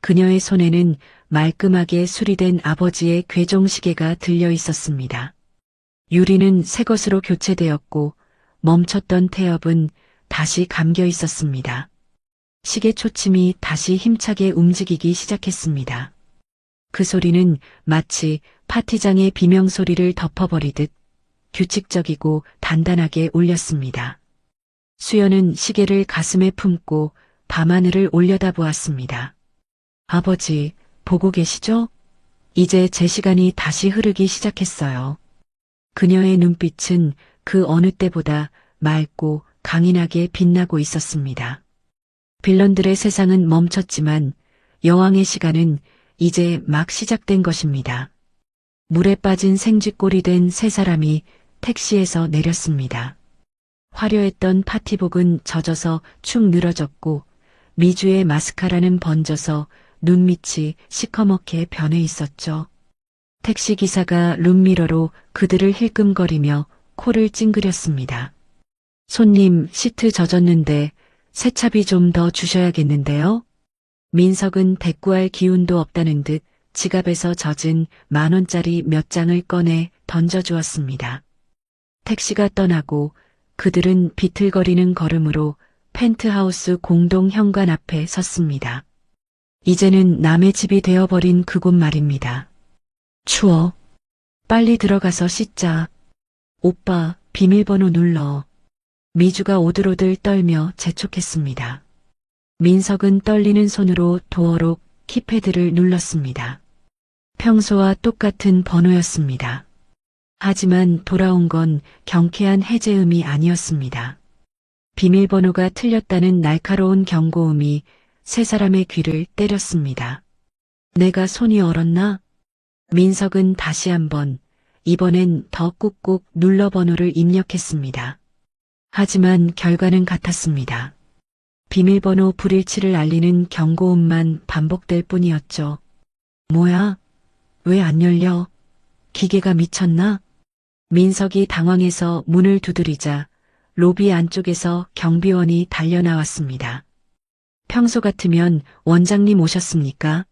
Speaker 2: 그녀의 손에는 말끔하게 수리된 아버지의 괴종시계가 들려 있었습니다. 유리는 새 것으로 교체되었고 멈췄던 태엽은 다시 감겨 있었습니다. 시계 초침이 다시 힘차게 움직이기 시작했습니다. 그 소리는 마치 파티장의 비명소리를 덮어버리듯 규칙적이고 단단하게 울렸습니다. 수연은 시계를 가슴에 품고 밤하늘을 올려다보았습니다. 아버지, 보고 계시죠? 이제 제 시간이 다시 흐르기 시작했어요. 그녀의 눈빛은 그 어느 때보다 맑고 강인하게 빛나고 있었습니다. 빌런들의 세상은 멈췄지만 여왕의 시간은 이제 막 시작된 것입니다. 물에 빠진 생쥐꼴이 된 세 사람이 택시에서 내렸습니다. 화려했던 파티복은 젖어서 축 늘어졌고 미주의 마스카라는 번져서 눈밑이 시커멓게 변해 있었죠. 택시기사가 룸미러로 그들을 힐끔거리며 코를 찡그렸습니다. 손님, 시트 젖었는데 세차비 좀 더 주셔야겠는데요? 민석은 대꾸할 기운도 없다는 듯 지갑에서 젖은 10,000원짜리 몇 장을 꺼내 던져주었습니다. 택시가 떠나고 그들은 비틀거리는 걸음으로 펜트하우스 공동 현관 앞에 섰습니다. 이제는 남의 집이 되어버린 그곳 말입니다. 추워. 빨리 들어가서 씻자. 오빠, 비밀번호 눌러. 미주가 오들오들 떨며 재촉했습니다. 민석은 떨리는 손으로 도어록 키패드를 눌렀습니다. 평소와 똑같은 번호였습니다. 하지만 돌아온 건 경쾌한 해제음이 아니었습니다. 비밀번호가 틀렸다는 날카로운 경고음이 세 사람의 귀를 때렸습니다. 내가 손이 얼었나? 민석은 다시 한번, 이번엔 더 꾹꾹 눌러 번호를 입력했습니다. 하지만 결과는 같았습니다. 비밀번호 불일치를 알리는 경고음만 반복될 뿐이었죠. 뭐야? 왜 안 열려? 기계가 미쳤나? 민석이 당황해서 문을 두드리자 로비 안쪽에서 경비원이 달려나왔습니다. 평소 같으면 원장님 오셨습니까?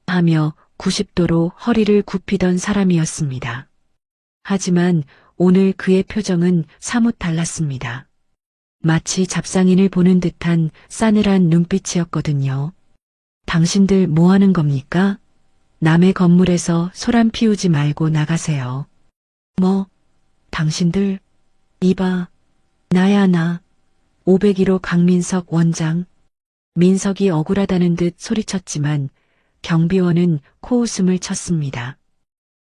Speaker 2: 하며 90도로 허리를 굽히던 사람이었습니다. 하지만 오늘 그의 표정은 사뭇 달랐습니다. 마치 잡상인을 보는 듯한 싸늘한 눈빛이었거든요. 당신들 뭐 하는 겁니까? 남의 건물에서 소란 피우지 말고 나가세요. 뭐? 당신들? 이봐. 나야 나. 501호 강민석 원장. 민석이 억울하다는 듯 소리쳤지만 경비원은 코웃음을 쳤습니다.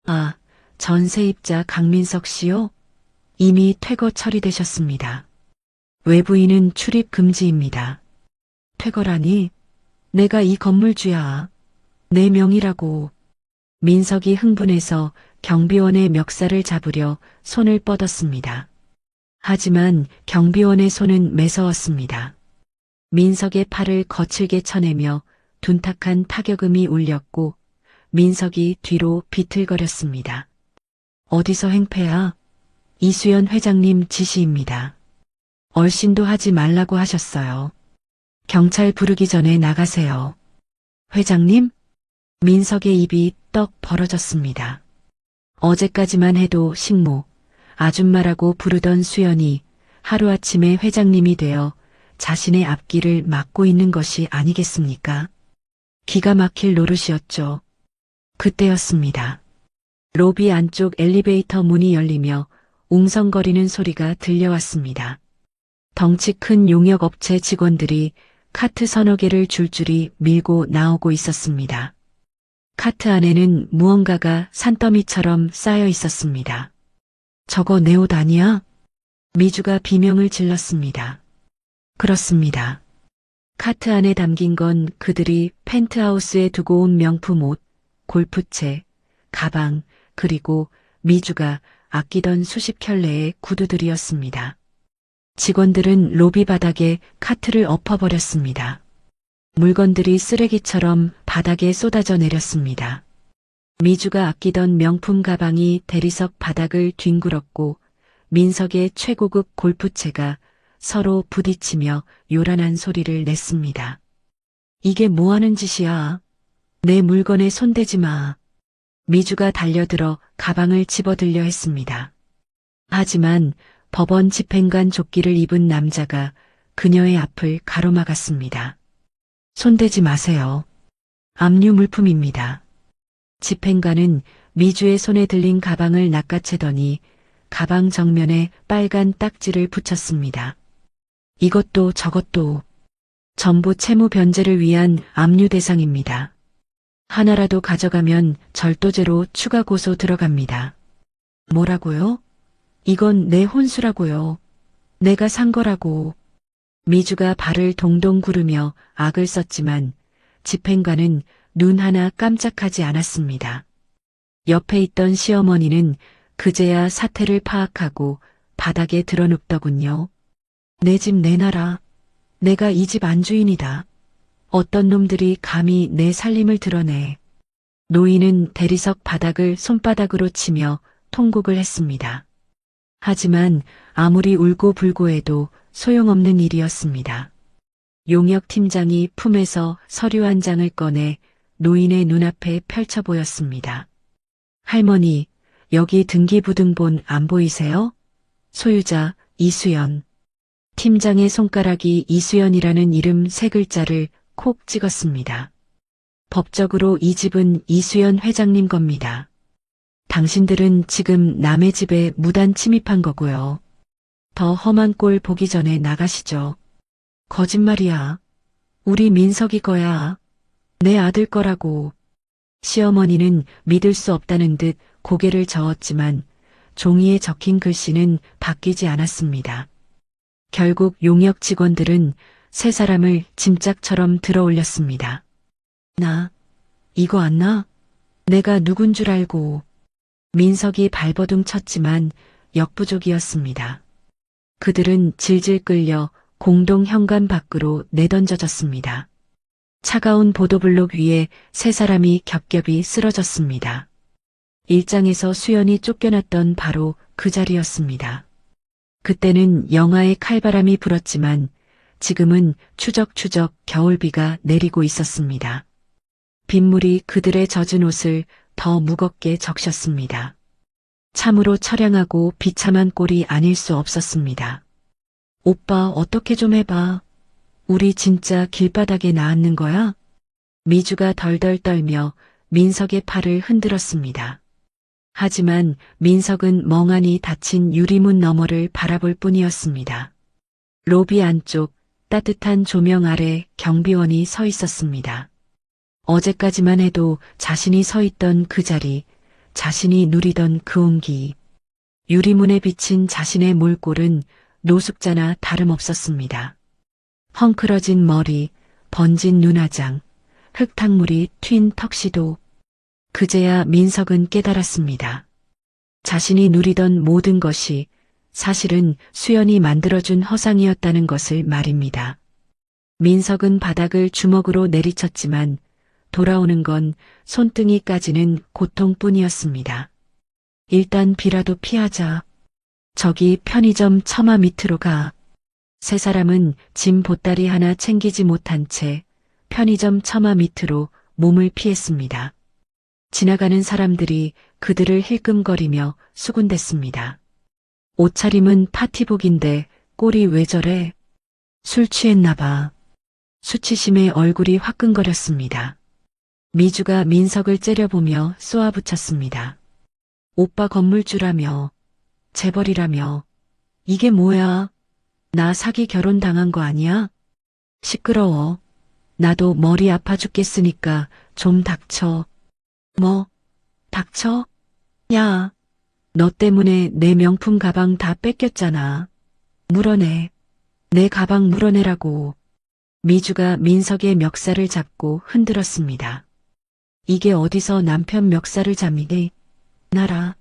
Speaker 2: 아, 전세입자 강민석 씨요? 이미 퇴거 처리되셨습니다. 외부인은 출입 금지입니다. 퇴거라니? 내가 이 건물주야. 내 명의라고. 민석이 흥분해서 경비원의 멱살을 잡으려 손을 뻗었습니다. 하지만 경비원의 손은 매서웠습니다. 민석의 팔을 거칠게 쳐내며 둔탁한 타격음이 울렸고 민석이 뒤로 비틀거렸습니다. 어디서 행패야? 이수연 회장님 지시입니다. 얼씬도 하지 말라고 하셨어요. 경찰 부르기 전에 나가세요. 회장님? 민석의 입이 떡 벌어졌습니다. 어제까지만 해도 식모, 아줌마라고 부르던 수연이 하루아침에 회장님이 되어 자신의 앞길을 막고 있는 것이 아니겠습니까? 기가 막힐 노릇이었죠. 그때였습니다. 로비 안쪽 엘리베이터 문이 열리며 웅성거리는 소리가 들려왔습니다. 덩치 큰 용역업체 직원들이 카트 서너 개를 줄줄이 밀고 나오고 있었습니다. 카트 안에는 무언가가 산더미처럼 쌓여 있었습니다. 저거 내 옷 아니야? 미주가 비명을 질렀습니다. 그렇습니다. 카트 안에 담긴 건 그들이 펜트하우스에 두고 온 명품 옷, 골프채, 가방, 그리고 미주가 아끼던 수십 켤레의 구두들이었습니다. 직원들은 로비 바닥에 카트를 엎어버렸습니다. 물건들이 쓰레기처럼 바닥에 쏟아져 내렸습니다. 미주가 아끼던 명품 가방이 대리석 바닥을 뒹굴었고 민석의 최고급 골프채가 서로 부딪히며 요란한 소리를 냈습니다. 이게 뭐 하는 짓이야? 내 물건에 손대지 마. 미주가 달려들어 가방을 집어들려 했습니다. 하지만 법원 집행관 조끼를 입은 남자가 그녀의 앞을 가로막았습니다. 손대지 마세요. 압류 물품입니다. 집행관은 미주의 손에 들린 가방을 낚아채더니 가방 정면에 빨간 딱지를 붙였습니다. 이것도 저것도 전부 채무 변제를 위한 압류 대상입니다. 하나라도 가져가면 절도죄로 추가 고소 들어갑니다. 뭐라고요? 이건 내 혼수라고요. 내가 산 거라고. 미주가 발을 동동 구르며 악을 썼지만 집행관은 눈 하나 깜짝하지 않았습니다. 옆에 있던 시어머니는 그제야 사태를 파악하고 바닥에 드러눕더군요. 내 집 내놔라. 내가 이 집 안주인이다. 어떤 놈들이 감히 내 살림을 드러내. 노인은 대리석 바닥을 손바닥으로 치며 통곡을 했습니다. 하지만 아무리 울고 불고 해도 소용없는 일이었습니다. 용역 팀장이 품에서 서류 한 장을 꺼내 노인의 눈앞에 펼쳐 보였습니다. 할머니, 여기 등기부등본 안 보이세요? 소유자 이수연. 팀장의 손가락이 이수연이라는 이름 세 글자를 콕 찍었습니다. 법적으로 이 집은 이수연 회장님 겁니다. 당신들은 지금 남의 집에 무단 침입한 거고요. 더 험한 꼴 보기 전에 나가시죠. 거짓말이야. 우리 민석이 거야. 내 아들 거라고. 시어머니는 믿을 수 없다는 듯 고개를 저었지만 종이에 적힌 글씨는 바뀌지 않았습니다. 결국 용역 직원들은 세 사람을 짐짝처럼 들어 올렸습니다. 나, 이거 안 나? 내가 누군 줄 알고. 민석이 발버둥 쳤지만 역부족이었습니다. 그들은 질질 끌려 공동 현관 밖으로 내던져졌습니다. 차가운 보도블록 위에 세 사람이 겹겹이 쓰러졌습니다. 일장에서 수연이 쫓겨났던 바로 그 자리였습니다. 그때는 영하의 칼바람이 불었지만 지금은 추적추적 겨울비가 내리고 있었습니다. 빗물이 그들의 젖은 옷을 더 무겁게 적셨습니다. 참으로 처량하고 비참한 꼴이 아닐 수 없었습니다. 오빠 어떻게 좀 해봐. 우리 진짜 길바닥에 나앉는 거야? 미주가 덜덜 떨며 민석의 팔을 흔들었습니다. 하지만 민석은 멍하니 닫힌 유리문 너머를 바라볼 뿐이었습니다. 로비 안쪽 따뜻한 조명 아래 경비원이 서 있었습니다. 어제까지만 해도 자신이 서 있던 그 자리, 자신이 누리던 그 온기, 유리문에 비친 자신의 몰골은 노숙자나 다름없었습니다. 헝클어진 머리, 번진 눈화장, 흙탕물이 튄 턱시도. 그제야 민석은 깨달았습니다. 자신이 누리던 모든 것이 사실은 수연이 만들어준 허상이었다는 것을 말입니다. 민석은 바닥을 주먹으로 내리쳤지만 돌아오는 건 손등이까지는 고통뿐이었습니다. 일단 비라도 피하자. 저기 편의점 처마 밑으로 가. 세 사람은 짐 보따리 하나 챙기지 못한 채 편의점 처마 밑으로 몸을 피했습니다. 지나가는 사람들이 그들을 힐끔거리며 수군댔습니다. 옷차림은 파티복인데 꼴이 왜 저래? 술 취했나 봐. 수치심에 얼굴이 화끈거렸습니다. 미주가 민석을 째려보며 쏘아붙였습니다. 오빠 건물주라며, 재벌이라며, 이게 뭐야? 나 사기 결혼 당한 거 아니야? 시끄러워. 나도 머리 아파 죽겠으니까 좀 닥쳐. 뭐, 닥쳐? 야, 너 때문에 내 명품 가방 다 뺏겼잖아. 물어내. 내 가방 물어내라고. 미주가 민석의 멱살을 잡고 흔들었습니다. 이게 어디서 남편 멱살을 잡니? 나라.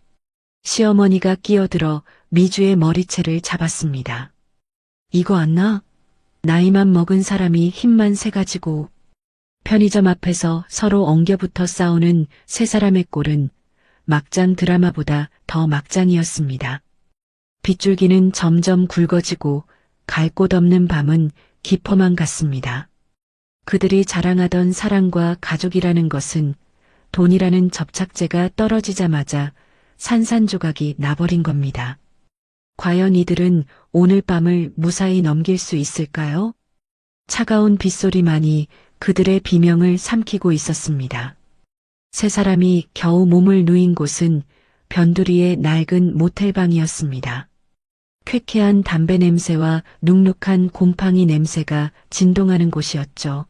Speaker 2: 시어머니가 끼어들어 미주의 머리채를 잡았습니다. 이거 안 나? 나이만 먹은 사람이 힘만 세가지고 편의점 앞에서 서로 엉겨붙어 싸우는 세 사람의 꼴은 막장 드라마보다 더 막장이었습니다. 빗줄기는 점점 굵어지고 갈 곳 없는 밤은 깊어만 갔습니다. 그들이 자랑하던 사랑과 가족이라는 것은 돈이라는 접착제가 떨어지자마자 산산조각이 나버린 겁니다. 과연 이들은 오늘 밤을 무사히 넘길 수 있을까요? 차가운 빗소리만이 그들의 비명을 삼키고 있었습니다. 세 사람이 겨우 몸을 누인 곳은 변두리의 낡은 모텔방이었습니다. 쾌쾌한 담배 냄새와 눅눅한 곰팡이 냄새가 진동하는 곳이었죠.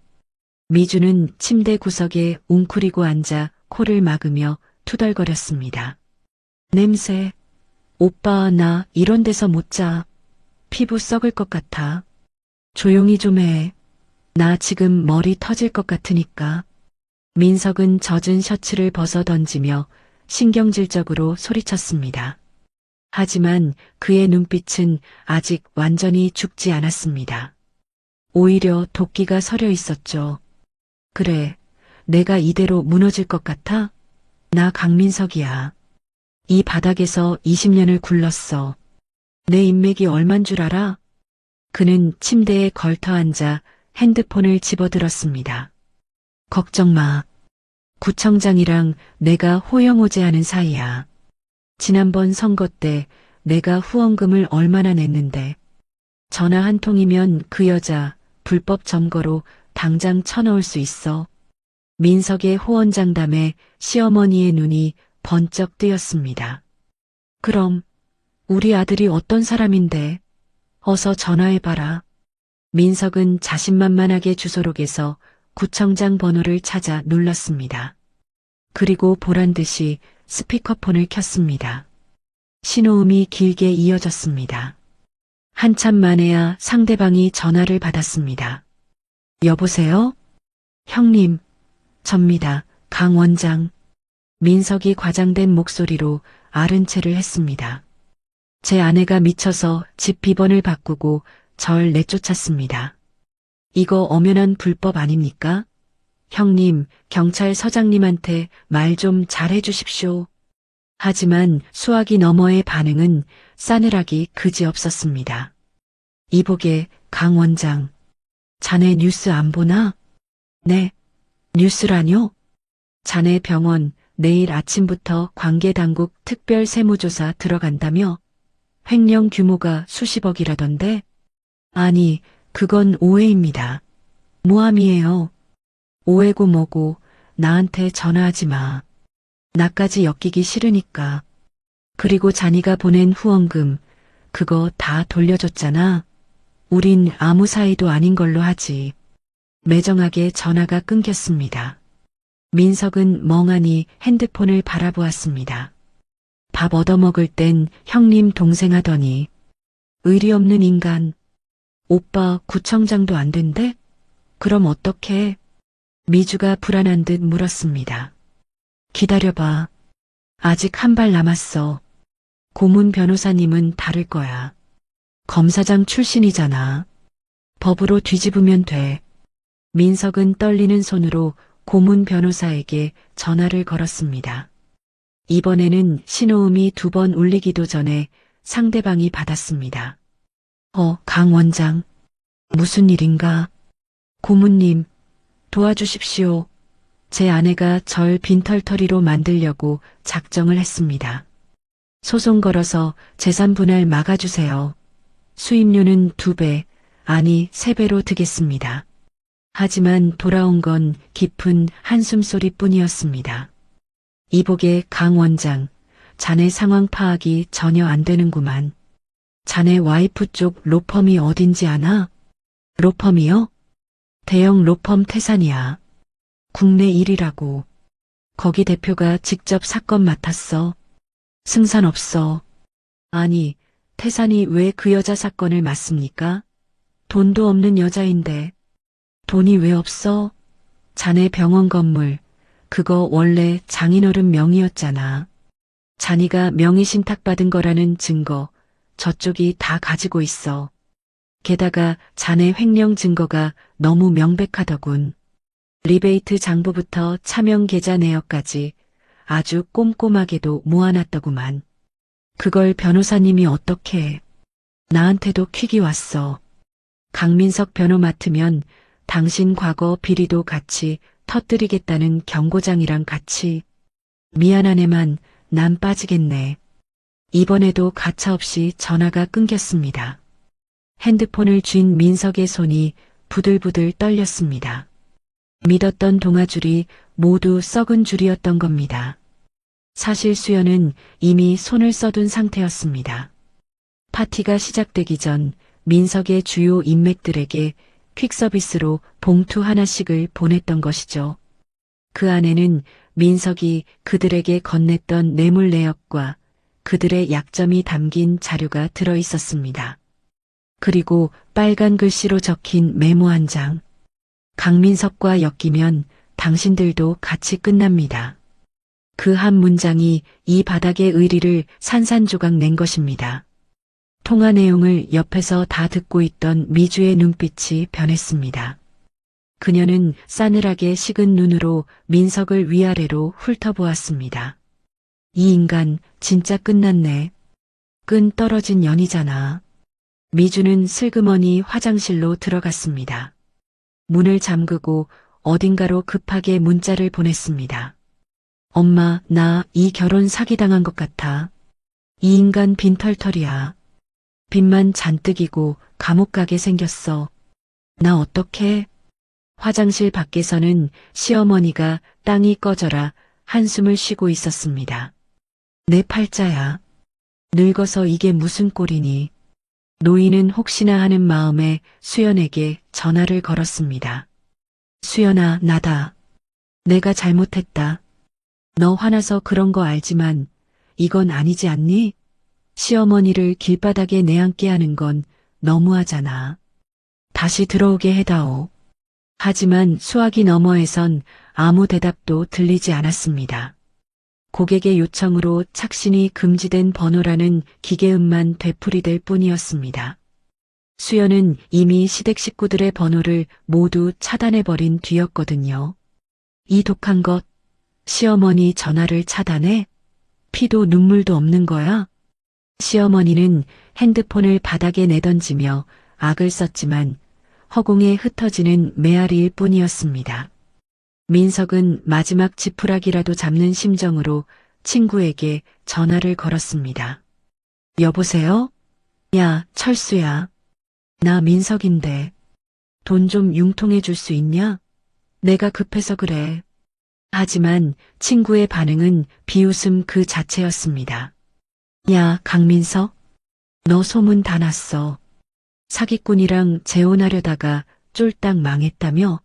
Speaker 2: 미주는 침대 구석에 웅크리고 앉아 코를 막으며 투덜거렸습니다. 냄새. 오빠, 나 이런 데서 못 자. 피부 썩을 것 같아. 조용히 좀 해. 나 지금 머리 터질 것 같으니까. 민석은 젖은 셔츠를 벗어 던지며 신경질적으로 소리쳤습니다. 하지만 그의 눈빛은 아직 완전히 죽지 않았습니다. 오히려 도끼가 서려 있었죠. 그래, 내가 이대로 무너질 것 같아? 나 강민석이야. 이 바닥에서 20년을 굴렀어. 내 인맥이 얼만 줄 알아? 그는 침대에 걸터 앉아 핸드폰을 집어들었습니다. 걱정 마. 구청장이랑 내가 호영호재하는 사이야. 지난번 선거 때 내가 후원금을 얼마나 냈는데. 전화 한 통이면 그 여자 불법 점거로 당장 쳐넣을 수 있어. 민석의 호언장담에 시어머니의 눈이 번쩍 뜨였습니다. 그럼 우리 아들이 어떤 사람인데? 어서 전화해봐라. 민석은 자신만만하게 주소록에서 구청장 번호를 찾아 눌렀습니다. 그리고 보란듯이 스피커폰을 켰습니다. 신호음이 길게 이어졌습니다. 한참 만에야 상대방이 전화를 받았습니다. 여보세요? 형님, 접니다. 강 원장. 민석이 과장된 목소리로 아른 체를 했습니다. 제 아내가 미쳐서 집 비번을 바꾸고 절 내쫓았습니다. 이거 엄연한 불법 아닙니까? 형님, 경찰서장님한테 말 좀 잘해 주십시오. 하지만 수화기 너머의 반응은 싸늘하기 그지없었습니다. 이보게, 강 원장. 자네 뉴스 안 보나? 네. 뉴스라뇨? 자네 병원 내일 아침부터 관계당국 특별세무조사 들어간다며? 횡령 규모가 수십억이라던데? 아니, 그건 오해입니다. 모함이에요. 오해고 뭐고 나한테 전화하지 마. 나까지 엮이기 싫으니까. 그리고 자네가 보낸 후원금 그거 다 돌려줬잖아. 우린 아무 사이도 아닌 걸로 하지. 매정하게 전화가 끊겼습니다. 민석은 멍하니 핸드폰을 바라보았습니다. 밥 얻어먹을 땐 형님 동생 하더니 의리 없는 인간. 오빠 구청장도 안 된대? 그럼 어떡해? 미주가 불안한 듯 물었습니다. 기다려봐. 아직 한 발 남았어. 고문 변호사님은 다를 거야. 검사장 출신이잖아. 법으로 뒤집으면 돼. 민석은 떨리는 손으로 고문 변호사에게 전화를 걸었습니다. 이번에는 신호음이 2번 울리기도 전에 상대방이 받았습니다. 강 원장. 무슨 일인가? 고문님, 도와주십시오. 제 아내가 절 빈털터리로 만들려고 작정을 했습니다. 소송 걸어서 재산 분할 막아주세요. 수임료는 2배, 아니 3배로 드겠습니다. 하지만 돌아온 건 깊은 한숨소리 뿐이었습니다. 이보게 강 원장, 자네 상황 파악이 전혀 안 되는구만. 자네 와이프 쪽 로펌이 어딘지 아나? 로펌이요? 대형 로펌 태산이야. 국내 1위라고. 거기 대표가 직접 사건 맡았어. 승산 없어. 아니, 태산이 왜 그 여자 사건을 맡습니까? 돈도 없는 여자인데. 돈이 왜 없어? 자네 병원 건물, 그거 원래 장인어른 명의였잖아. 자네가 명의 신탁받은 거라는 증거, 저쪽이 다 가지고 있어. 게다가 자네 횡령 증거가 너무 명백하더군. 리베이트 장부부터 차명 계좌 내역까지 아주 꼼꼼하게도 모아놨더구만. 그걸 변호사님이 어떻게 해? 나한테도 퀵이 왔어. 강민석 변호 맡으면 당신 과거 비리도 같이 터뜨리겠다는 경고장이랑 같이. 미안하네만 난 빠지겠네. 이번에도 가차없이 전화가 끊겼습니다. 핸드폰을 쥔 민석의 손이 부들부들 떨렸습니다. 믿었던 동아줄이 모두 썩은 줄이었던 겁니다. 사실 수연은 이미 손을 써둔 상태였습니다. 파티가 시작되기 전 민석의 주요 인맥들에게 퀵서비스로 봉투 하나씩을 보냈던 것이죠. 그 안에는 민석이 그들에게 건넸던 뇌물 내역과 그들의 약점이 담긴 자료가 들어 있었습니다. 그리고 빨간 글씨로 적힌 메모 한 장. 강민석과 엮이면 당신들도 같이 끝납니다. 그 한 문장이 이 바닥의 의리를 산산조각 낸 것입니다. 통화 내용을 옆에서 다 듣고 있던 미주의 눈빛이 변했습니다. 그녀는 싸늘하게 식은 눈으로 민석을 위아래로 훑어보았습니다. 이 인간 진짜 끝났네. 끈 떨어진 년이잖아. 미주는 슬그머니 화장실로 들어갔습니다. 문을 잠그고 어딘가로 급하게 문자를 보냈습니다. 엄마, 나 이 결혼 사기당한 것 같아. 이 인간 빈털털이야. 빚만 잔뜩이고 감옥 가게 생겼어. 나 어떡해? 화장실 밖에서는 시어머니가 땅이 꺼져라 한숨을 쉬고 있었습니다. 내 팔자야. 늙어서 이게 무슨 꼴이니? 노인은 혹시나 하는 마음에 수연에게 전화를 걸었습니다. 수연아, 나다. 내가 잘못했다. 너 화나서 그런 거 알지만 이건 아니지 않니? 시어머니를 길바닥에 내앉게 하는 건 너무하잖아. 다시 들어오게 해다오. 하지만 수화기 너머에선 아무 대답도 들리지 않았습니다. 고객의 요청으로 착신이 금지된 번호라는 기계음만 되풀이될 뿐이었습니다. 수연은 이미 시댁 식구들의 번호를 모두 차단해버린 뒤였거든요. 이 독한 것, 시어머니 전화를 차단해? 피도 눈물도 없는 거야? 시어머니는 핸드폰을 바닥에 내던지며 악을 썼지만 허공에 흩어지는 메아리일 뿐이었습니다. 민석은 마지막 지푸라기라도 잡는 심정으로 친구에게 전화를 걸었습니다. 여보세요? 야, 철수야. 나 민석인데 돈 좀 융통해 줄 수 있냐? 내가 급해서 그래. 하지만 친구의 반응은 비웃음 그 자체였습니다. 야, 강민석? 너 소문 다 났어. 사기꾼이랑 재혼하려다가 쫄딱 망했다며?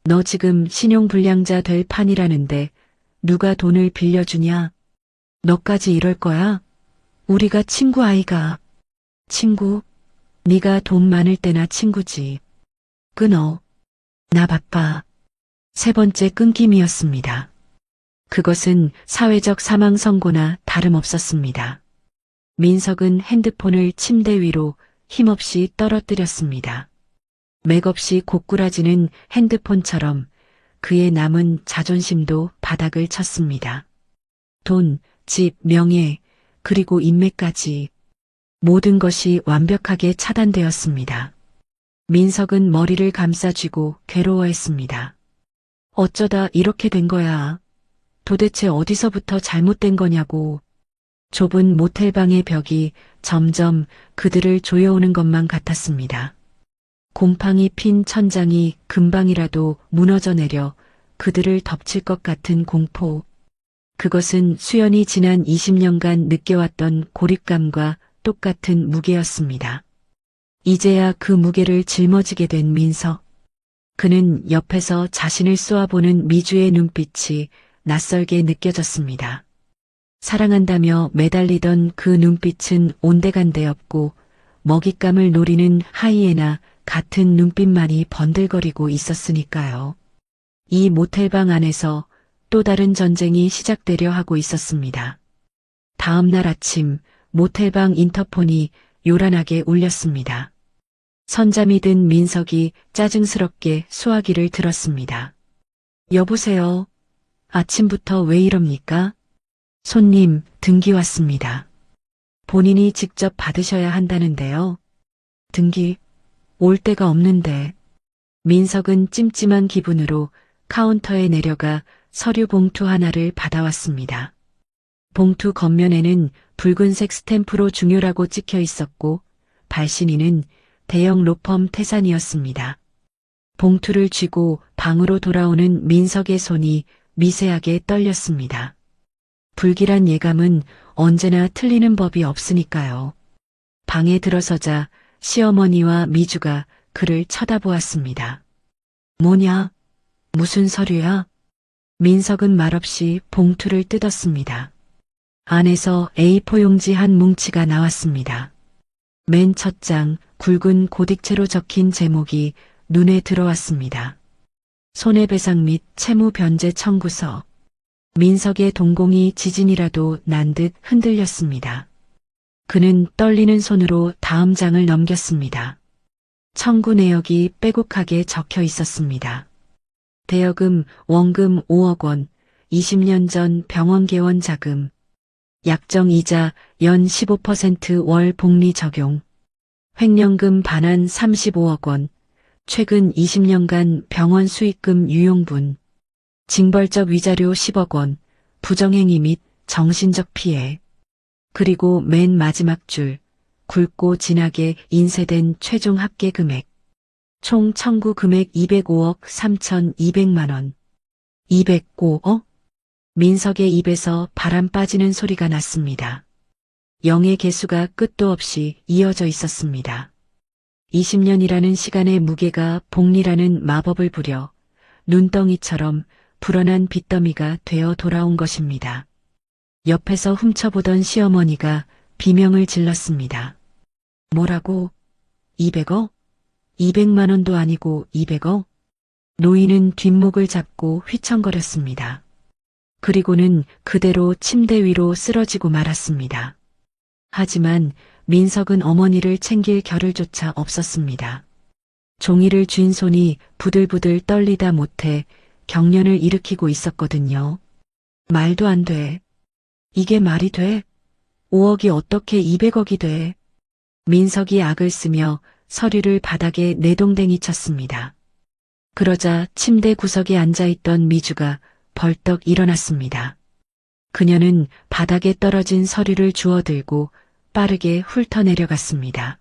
Speaker 2: 너 지금 신용불량자 될 판이라는데 누가 돈을 빌려주냐? 너까지 이럴 거야? 우리가 친구 아이가. 친구? 네가 돈 많을 때나 친구지. 끊어. 나 바빠. 세 번째 끊김이었습니다. 그것은 사회적 사망 선고나 다름없었습니다. 민석은 핸드폰을 침대 위로 힘없이 떨어뜨렸습니다. 맥없이 고꾸라지는 핸드폰처럼 그의 남은 자존심도 바닥을 쳤습니다. 돈, 집, 명예, 그리고 인맥까지 모든 것이 완벽하게 차단되었습니다. 민석은 머리를 감싸쥐고 괴로워했습니다. 어쩌다 이렇게 된 거야. 도대체 어디서부터 잘못된 거냐고. 좁은 모텔방의 벽이 점점 그들을 조여오는 것만 같았습니다. 곰팡이 핀 천장이 금방이라도 무너져 내려 그들을 덮칠 것 같은 공포. 그것은 수연이 지난 20년간 느껴왔던 고립감과 똑같은 무게였습니다. 이제야 그 무게를 짊어지게 된 민석. 그는 옆에서 자신을 쏘아보는 미주의 눈빛이 낯설게 느껴졌습니다. 사랑한다며 매달리던 그 눈빛은 온데간데 없고 먹잇감을 노리는 하이에나 같은 눈빛만이 번들거리고 있었으니까요. 이 모텔방 안에서 또 다른 전쟁이 시작되려 하고 있었습니다. 다음 날 아침 모텔방 인터폰이 요란하게 울렸습니다. 선잠이 든 민석이 짜증스럽게 수화기를 들었습니다. 여보세요. 아침부터 왜 이럽니까? 손님, 등기 왔습니다. 본인이 직접 받으셔야 한다는데요. 등기? 올 데가 없는데. 민석은 찜찜한 기분으로 카운터에 내려가 서류 봉투 하나를 받아왔습니다. 봉투 겉면에는 붉은색 스탬프로 중요라고 찍혀 있었고 발신인은 대형 로펌 태산이었습니다. 봉투를 쥐고 방으로 돌아오는 민석의 손이 미세하게 떨렸습니다. 불길한 예감은 언제나 틀리는 법이 없으니까요. 방에 들어서자 시어머니와 미주가 그를 쳐다보았습니다. 뭐냐? 무슨 서류야? 민석은 말없이 봉투를 뜯었습니다. 안에서 A4 용지 한 뭉치가 나왔습니다. 맨 첫 장 굵은 고딕체로 적힌 제목이 눈에 들어왔습니다. 손해배상 및 채무 변제 청구서. 민석의 동공이 지진이라도 난 듯 흔들렸습니다. 그는 떨리는 손으로 다음 장을 넘겼습니다. 청구 내역이 빼곡하게 적혀 있었습니다. 대여금 원금 5억 원, 20년 전 병원 개원 자금, 약정 이자 연 15% 월 복리 적용, 횡령금 반환 35억 원, 최근 20년간 병원 수익금 유용분, 징벌적 위자료 10억 원, 부정행위 및 정신적 피해. 그리고 맨 마지막 줄, 굵고 진하게 인쇄된 최종 합계 금액. 총 청구 금액 205억 3,200만 원. 205억? 민석의 입에서 바람 빠지는 소리가 났습니다. 0의 개수가 끝도 없이 이어져 있었습니다. 20년이라는 시간의 무게가 복리라는 마법을 부려 눈덩이처럼 불어난 빚더미가 되어 돌아온 것입니다. 옆에서 훔쳐보던 시어머니가 비명을 질렀습니다. 뭐라고? 200억? 200만 원도 아니고 200억? 노인은 뒷목을 잡고 휘청거렸습니다. 그리고는 그대로 침대 위로 쓰러지고 말았습니다. 하지만 민석은 어머니를 챙길 겨를조차 없었습니다. 종이를 쥔 손이 부들부들 떨리다 못해 경련을 일으키고 있었거든요. 말도 안 돼. 이게 말이 돼? 5억이 어떻게 200억이 돼? 민석이 악을 쓰며 서류를 바닥에 내동댕이 쳤습니다. 그러자 침대 구석에 앉아있던 미주가 벌떡 일어났습니다. 그녀는 바닥에 떨어진 서류를 주워들고 빠르게 훑어내려갔습니다.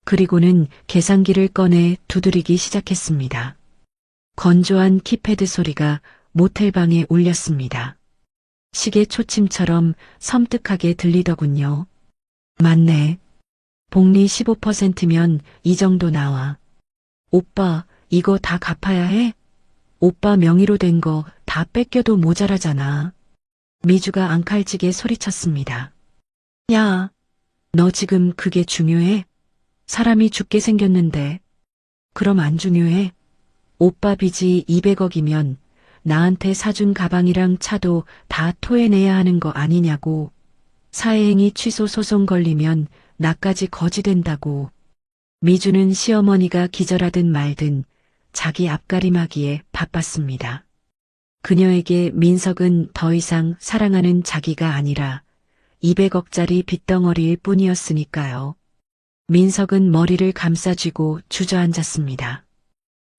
Speaker 2: 그리고는 계산기를 꺼내 두드리기 시작했습니다. 건조한 키패드 소리가 모텔방에 울렸습니다. 시계 초침처럼 섬뜩하게 들리더군요. 맞네. 복리 15%면 이 정도 나와. 오빠, 이거 다 갚아야 해? 오빠 명의로 된 거 다 뺏겨도 모자라잖아. 미주가 앙칼지게 소리쳤습니다. 야, 너 지금 그게 중요해? 사람이 죽게 생겼는데. 그럼 안 중요해? 오빠 빚이 200억이면 나한테 사준 가방이랑 차도 다 토해내야 하는 거 아니냐고. 사회행위 취소 소송 걸리면 나까지 거지 된다고. 미주는 시어머니가 기절하든 말든 자기 앞가림하기에 바빴습니다. 그녀에게 민석은 더 이상 사랑하는 자기가 아니라 200억짜리 빚덩어리일 뿐이었으니까요. 민석은 머리를 감싸쥐고 주저앉았습니다.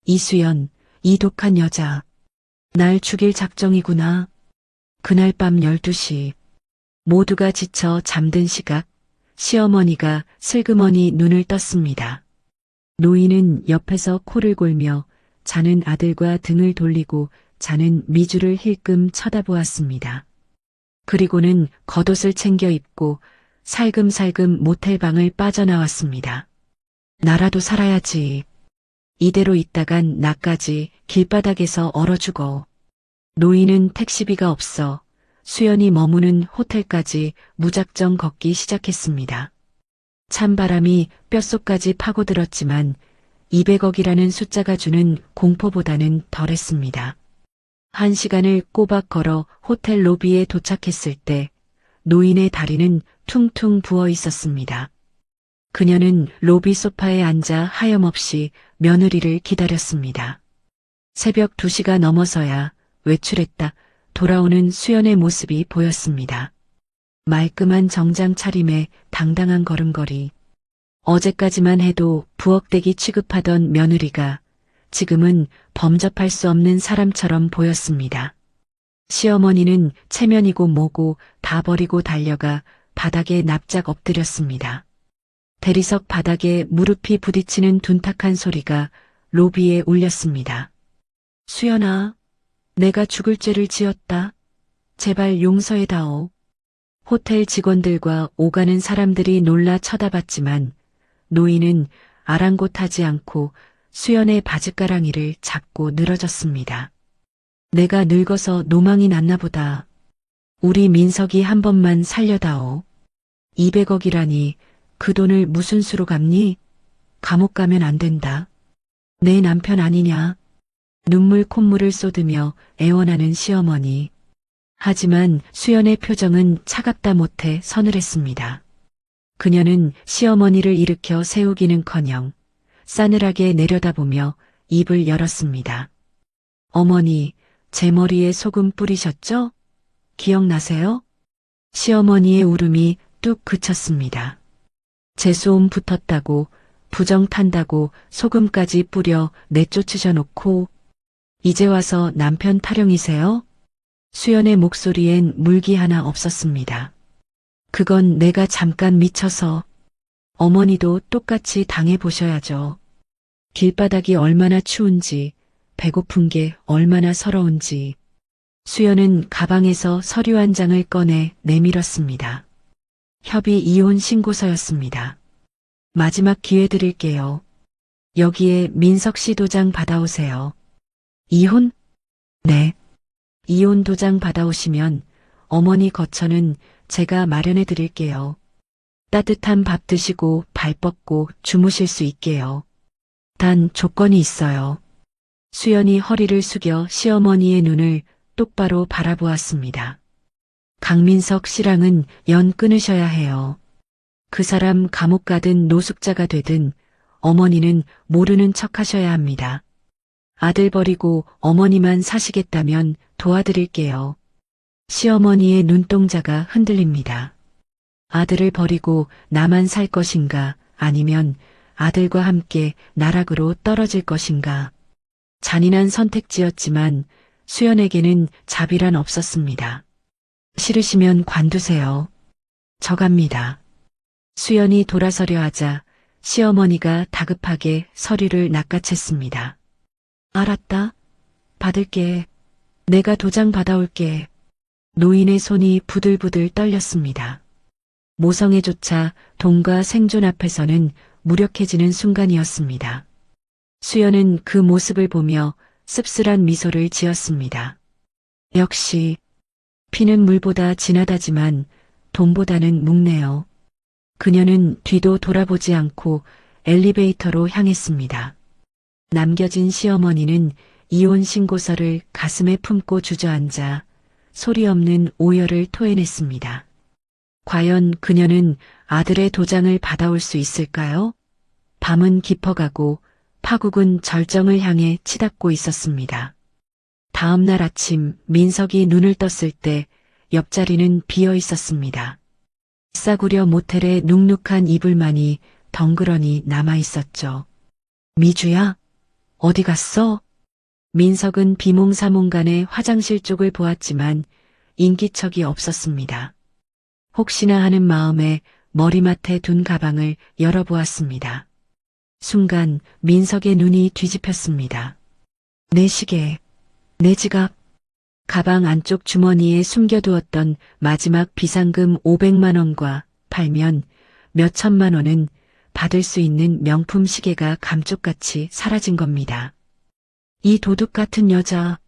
Speaker 2: 이수연, 이 독한 여자. 날 죽일 작정이구나. 그날 밤 12시. 모두가 지쳐 잠든 시각, 시어머니가 슬그머니 눈을 떴습니다. 노인은 옆에서 코를 골며 자는 아들과 등을 돌리고 자는 미주를 힐끔 쳐다보았습니다. 그리고는 겉옷을 챙겨 입고 살금살금 모텔방을 빠져나왔습니다. 나라도 살아야지. 이대로 있다간 나까지 길바닥에서 얼어 죽어. 노인은 택시비가 없어 수연이 머무는 호텔까지 무작정 걷기 시작했습니다. 찬바람이 뼛속까지 파고들었지만 200억이라는 숫자가 주는 공포보다는 덜했습니다. 1시간을 꼬박 걸어 호텔 로비에 도착했을 때 노인의 다리는 퉁퉁 부어 있었습니다. 그녀는 로비 소파에 앉아 하염없이 며느리를 기다렸습니다. 새벽 2시가 넘어서야 외출했다 돌아오는 수연의 모습이 보였습니다. 말끔한 정장 차림에 당당한 걸음걸이. 어제까지만 해도 부엌대기 취급하던 며느리가 지금은 범접할 수 없는 사람처럼 보였습니다. 시어머니는 체면이고 뭐고 다 버리고 달려가 바닥에 납작 엎드렸습니다. 대리석 바닥에 무릎이 부딪히는 둔탁한 소리가 로비에 울렸습니다. 수연아, 내가 죽을 죄를 지었다. 제발 용서해다오. 호텔 직원들과 오가는 사람들이 놀라 쳐다봤지만 노인은 아랑곳하지 않고 수연의 바짓가랑이를 잡고 늘어졌습니다. 내가 늙어서 노망이 났나 보다. 우리 민석이 한 번만 살려다오. 200억이라니 그 돈을 무슨 수로 갚니? 감옥 가면 안 된다. 내 남편 아니냐? 눈물 콧물을 쏟으며 애원하는 시어머니. 하지만 수연의 표정은 차갑다 못해 서늘했습니다. 그녀는 시어머니를 일으켜 세우기는커녕 싸늘하게 내려다보며 입을 열었습니다. 어머니, 제 머리에 소금 뿌리셨죠? 기억나세요? 시어머니의 울음이 뚝 그쳤습니다. 재수옴 붙었다고, 부정 탄다고 소금까지 뿌려 내쫓으셔놓고 이제 와서 남편 타령이세요? 수연의 목소리엔 물기 하나 없었습니다. 그건 내가 잠깐 미쳐서. 어머니도 똑같이 당해보셔야죠. 길바닥이 얼마나 추운지, 배고픈 게 얼마나 서러운지. 수연은 가방에서 서류 한 장을 꺼내 내밀었습니다. 협의 이혼 신고서였습니다. 마지막 기회 드릴게요. 여기에 민석 씨 도장 받아오세요. 이혼? 네. 이혼 도장 받아오시면 어머니 거처는 제가 마련해 드릴게요. 따뜻한 밥 드시고 발 뻗고 주무실 수 있게요. 단 조건이 있어요. 수연이 허리를 숙여 시어머니의 눈을 똑바로 바라보았습니다. 강민석 씨랑은 연 끊으셔야 해요. 그 사람 감옥 가든 노숙자가 되든 어머니는 모르는 척 하셔야 합니다. 아들 버리고 어머니만 사시겠다면 도와드릴게요. 시어머니의 눈동자가 흔들립니다. 아들을 버리고 나만 살 것인가 아니면 아들과 함께 나락으로 떨어질 것인가. 잔인한 선택지였지만 수연에게는 자비란 없었습니다. 싫으시면 관두세요. 저 갑니다. 수연이 돌아서려 하자 시어머니가 다급하게 서류를 낚아챘습니다. 알았다. 받을게. 내가 도장 받아올게. 노인의 손이 부들부들 떨렸습니다. 모성애조차 돈과 생존 앞에서는 무력해지는 순간이었습니다. 수연은 그 모습을 보며 씁쓸한 미소를 지었습니다. 역시 피는 물보다 진하다지만 돈보다는 묵네요. 그녀는 뒤도 돌아보지 않고 엘리베이터로 향했습니다. 남겨진 시어머니는 이혼 신고서를 가슴에 품고 주저앉아 소리 없는 오열을 토해냈습니다. 과연 그녀는 아들의 도장을 받아올 수 있을까요? 밤은 깊어가고 파국은 절정을 향해 치닫고 있었습니다. 다음 날 아침 민석이 눈을 떴을 때 옆자리는 비어 있었습니다. 싸구려 모텔의 눅눅한 이불만이 덩그러니 남아 있었죠. 미주야? 어디 갔어? 민석은 비몽사몽간에 화장실 쪽을 보았지만 인기척이 없었습니다. 혹시나 하는 마음에 머리맡에 둔 가방을 열어보았습니다. 순간 민석의 눈이 뒤집혔습니다. 내 시계, 내 지갑, 가방 안쪽 주머니에 숨겨두었던 마지막 비상금 500만 원과 팔면 몇 천만 원은 받을 수 있는 명품 시계가 감쪽같이 사라진 겁니다. 이 도둑 같은 여자,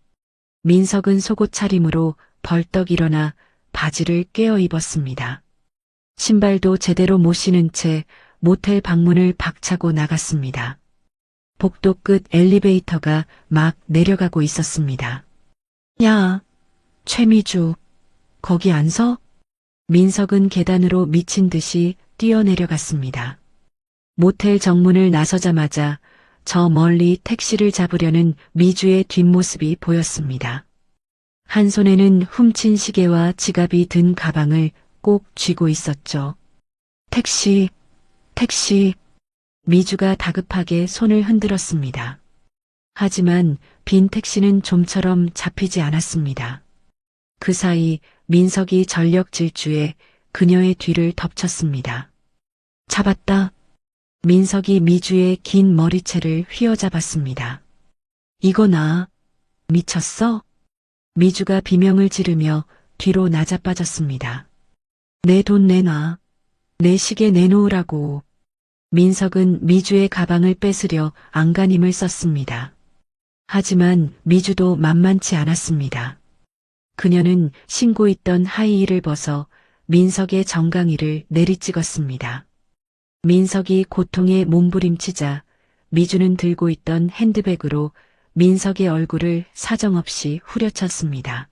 Speaker 2: 민석은 속옷 차림으로 벌떡 일어나 바지를 꿰어 입었습니다. 신발도 제대로 못 신은 채 모텔 방문을 박차고 나갔습니다. 복도 끝 엘리베이터가 막 내려가고 있었습니다. 야, 최미주, 거기 안 서? 민석은 계단으로 미친 듯이 뛰어내려갔습니다. 모텔 정문을 나서자마자 저 멀리 택시를 잡으려는 미주의 뒷모습이 보였습니다. 한 손에는 훔친 시계와 지갑이 든 가방을 꼭 쥐고 있었죠. 택시, 택시. 미주가 다급하게 손을 흔들었습니다. 하지만 빈 택시는 좀처럼 잡히지 않았습니다. 그 사이 민석이 전력 질주해 그녀의 뒤를 덮쳤습니다. 잡았다. 민석이 미주의 긴 머리채를 휘어잡았습니다. 이거 나 미쳤어? 미주가 비명을 지르며 뒤로 나자빠졌습니다. 내 돈 내놔. 내 시계 내놓으라고. 민석은 미주의 가방을 뺏으려 안간힘을 썼습니다. 하지만 미주도 만만치 않았습니다. 그녀는 신고 있던 하이힐을 벗어 민석의 정강이를 내리찍었습니다. 민석이 고통에 몸부림치자 미주는 들고 있던 핸드백으로 민석의 얼굴을 사정없이 후려쳤습니다.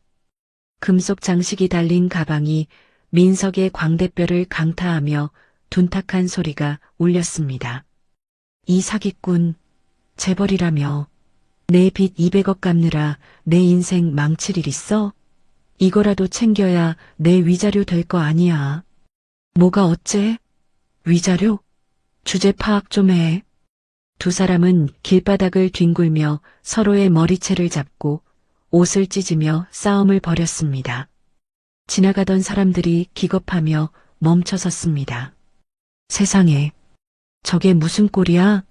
Speaker 2: 금속 장식이 달린 가방이 민석의 광대뼈를 강타하며 둔탁한 소리가 울렸습니다. 이 사기꾼, 재벌이라며 내 빚 200억 갚느라 내 인생 망칠 일 있어? 이거라도 챙겨야 내 위자료 될 거 아니야. 뭐가 어째? 위자료? 주제 파악 좀 해. 두 사람은 길바닥을 뒹굴며 서로의 머리채를 잡고 옷을 찢으며 싸움을 벌였습니다. 지나가던 사람들이 기겁하며 멈춰섰습니다. 세상에, 저게 무슨 꼴이야?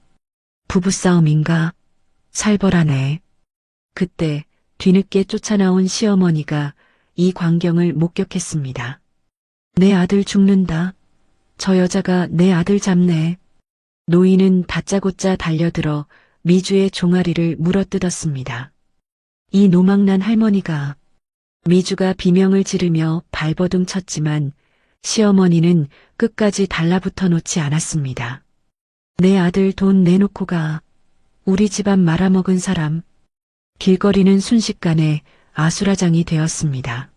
Speaker 2: 부부싸움인가? 살벌하네. 그때 뒤늦게 쫓아나온 시어머니가 이 광경을 목격했습니다. 내 아들 죽는다. 저 여자가 내 아들 잡네. 노인은 다짜고짜 달려들어 미주의 종아리를 물어뜯었습니다. 이 노망난 할머니가. 미주가 비명을 지르며 발버둥 쳤지만 시어머니는 끝까지 달라붙어 놓지 않았습니다. 내 아들 돈 내놓고 가. 우리 집안 말아먹은 사람. 길거리는 순식간에 아수라장이 되었습니다.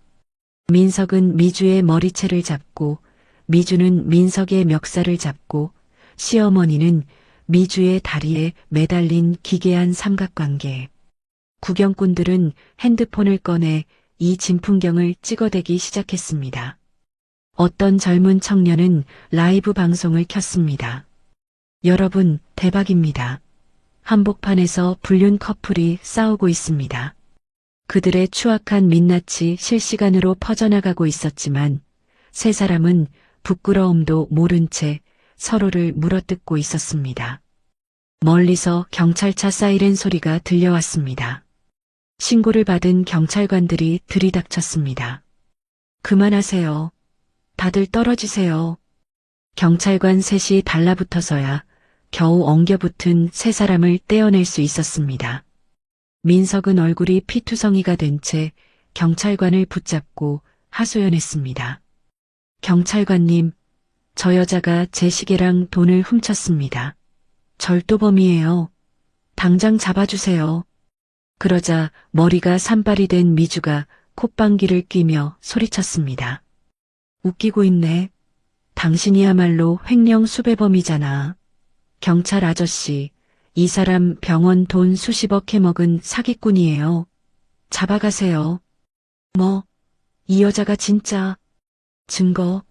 Speaker 2: 민석은 미주의 머리채를 잡고 미주는 민석의 멱살을 잡고 시어머니는 미주의 다리에 매달린 기괴한 삼각관계. 구경꾼들은 핸드폰을 꺼내 이 진풍경을 찍어대기 시작했습니다. 어떤 젊은 청년은 라이브 방송을 켰습니다. 여러분, 대박입니다. 한복판에서 불륜 커플이 싸우고 있습니다. 그들의 추악한 민낯이 실시간으로 퍼져나가고 있었지만 세 사람은 부끄러움도 모른 채 서로를 물어뜯고 있었습니다. 멀리서 경찰차 사이렌 소리가 들려왔습니다. 신고를 받은 경찰관들이 들이닥쳤습니다. 그만하세요. 다들 떨어지세요. 경찰관 셋이 달라붙어서야 겨우 엉겨붙은 세 사람을 떼어낼 수 있었습니다. 민석은 얼굴이 피투성이가 된 채 경찰관을 붙잡고 하소연했습니다. 경찰관님, 저 여자가 제 시계랑 돈을 훔쳤습니다. 절도범이에요. 당장 잡아주세요. 그러자 머리가 산발이 된 미주가 콧방귀를 뀌며 소리쳤습니다. 웃기고 있네. 당신이야말로 횡령 수배범이잖아. 경찰 아저씨, 이 사람 병원 돈 수십억 해먹은 사기꾼이에요. 잡아가세요. 뭐, 이 여자가 진짜. 증거,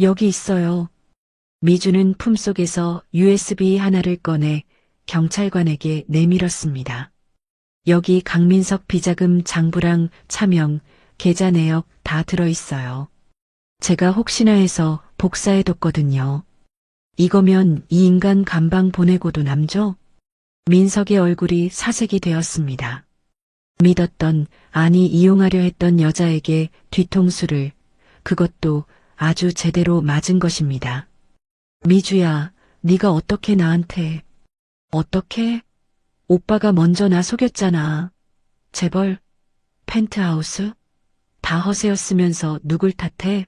Speaker 2: 여기 있어요. 미주는 품속에서 USB 하나를 꺼내 경찰관에게 내밀었습니다. 여기 강민석 비자금 장부랑 차명, 계좌 내역 다 들어있어요. 제가 혹시나 해서 복사해뒀거든요. 이거면 이 인간 감방 보내고도 남죠? 민석의 얼굴이 사색이 되었습니다. 믿었던, 아니 이용하려 했던 여자에게 뒤통수를, 그것도 아주 제대로 맞은 것입니다. 미주야, 네가 어떻게 나한테. 어떻게? 오빠가 먼저 나 속였잖아. 재벌, 펜트하우스? 다 허세였으면서 누굴 탓해?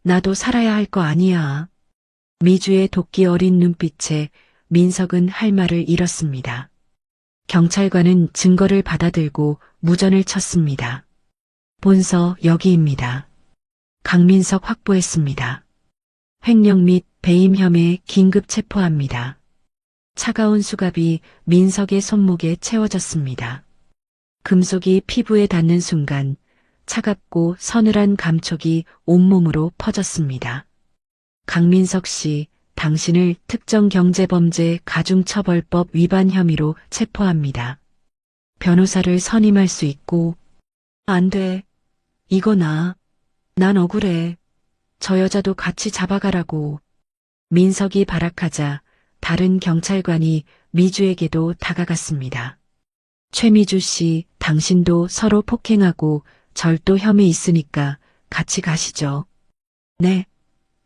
Speaker 2: 나도 살아야 할 거 아니야. 미주의 도끼 어린 눈빛에 민석은 할 말을 잃었습니다. 경찰관은 증거를 받아들고 무전을 쳤습니다. 본서 여기입니다. 강민석 확보했습니다. 횡령 및 배임 혐의에 긴급 체포합니다. 차가운 수갑이 민석의 손목에 채워졌습니다. 금속이 피부에 닿는 순간 차갑고 서늘한 감촉이 온몸으로 퍼졌습니다. 강민석 씨, 당신을 특정경제범죄 가중처벌법 위반 혐의로 체포합니다. 변호사를 선임할 수 있고, 안 돼. 이거 난 억울해. 저 여자도 같이 잡아가라고. 민석이 발악하자 다른 경찰관이 미주에게도 다가갔습니다. 최미주 씨, 당신도 서로 폭행하고 절도 혐의 있으니까 같이 가시죠. 네.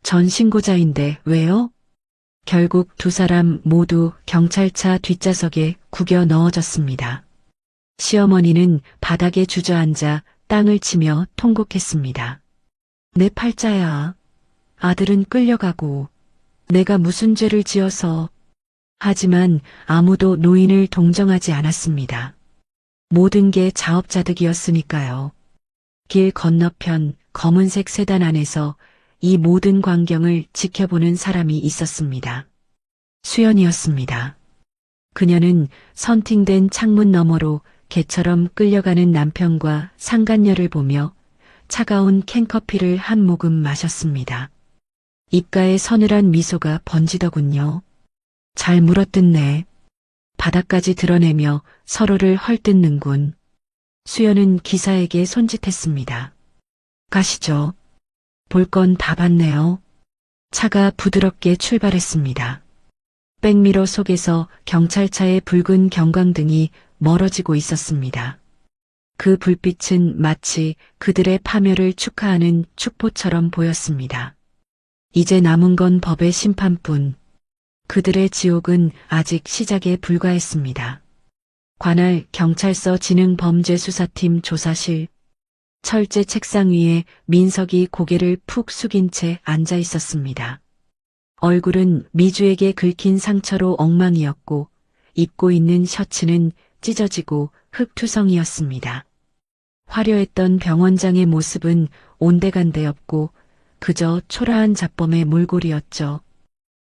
Speaker 2: 전 신고자인데 왜요? 결국 두 사람 모두 경찰차 뒷좌석에 구겨 넣어졌습니다. 시어머니는 바닥에 주저앉아 땅을 치며 통곡했습니다. 내 팔자야. 아들은 끌려가고 내가 무슨 죄를 지어서. 하지만 아무도 노인을 동정하지 않았습니다. 모든 게 자업자득이었으니까요. 길 건너편 검은색 세단 안에서 이 모든 광경을 지켜보는 사람이 있었습니다. 수연이었습니다. 그녀는 선팅된 창문 너머로 개처럼 끌려가는 남편과 상간녀를 보며 차가운 캔커피를 한 모금 마셨습니다. 입가에 서늘한 미소가 번지더군요. 잘 물어뜯네. 바닥까지 드러내며 서로를 헐뜯는군. 수연은 기사에게 손짓했습니다. 가시죠. 볼 건 다 봤네요. 차가 부드럽게 출발했습니다. 백미러 속에서 경찰차의 붉은 경광등이 멀어지고 있었습니다. 그 불빛은 마치 그들의 파멸을 축하하는 축포처럼 보였습니다. 이제 남은 건 법의 심판뿐. 그들의 지옥은 아직 시작에 불과했습니다. 관할 경찰서 지능범죄수사팀 조사실. 철제 책상 위에 민석이 고개를 푹 숙인 채 앉아 있었습니다. 얼굴은 미주에게 긁힌 상처로 엉망이었고 입고 있는 셔츠는 찢어지고 흙투성이었습니다. 화려했던 병원장의 모습은 온데간데 없고 그저 초라한 잡범의 몰골이었죠.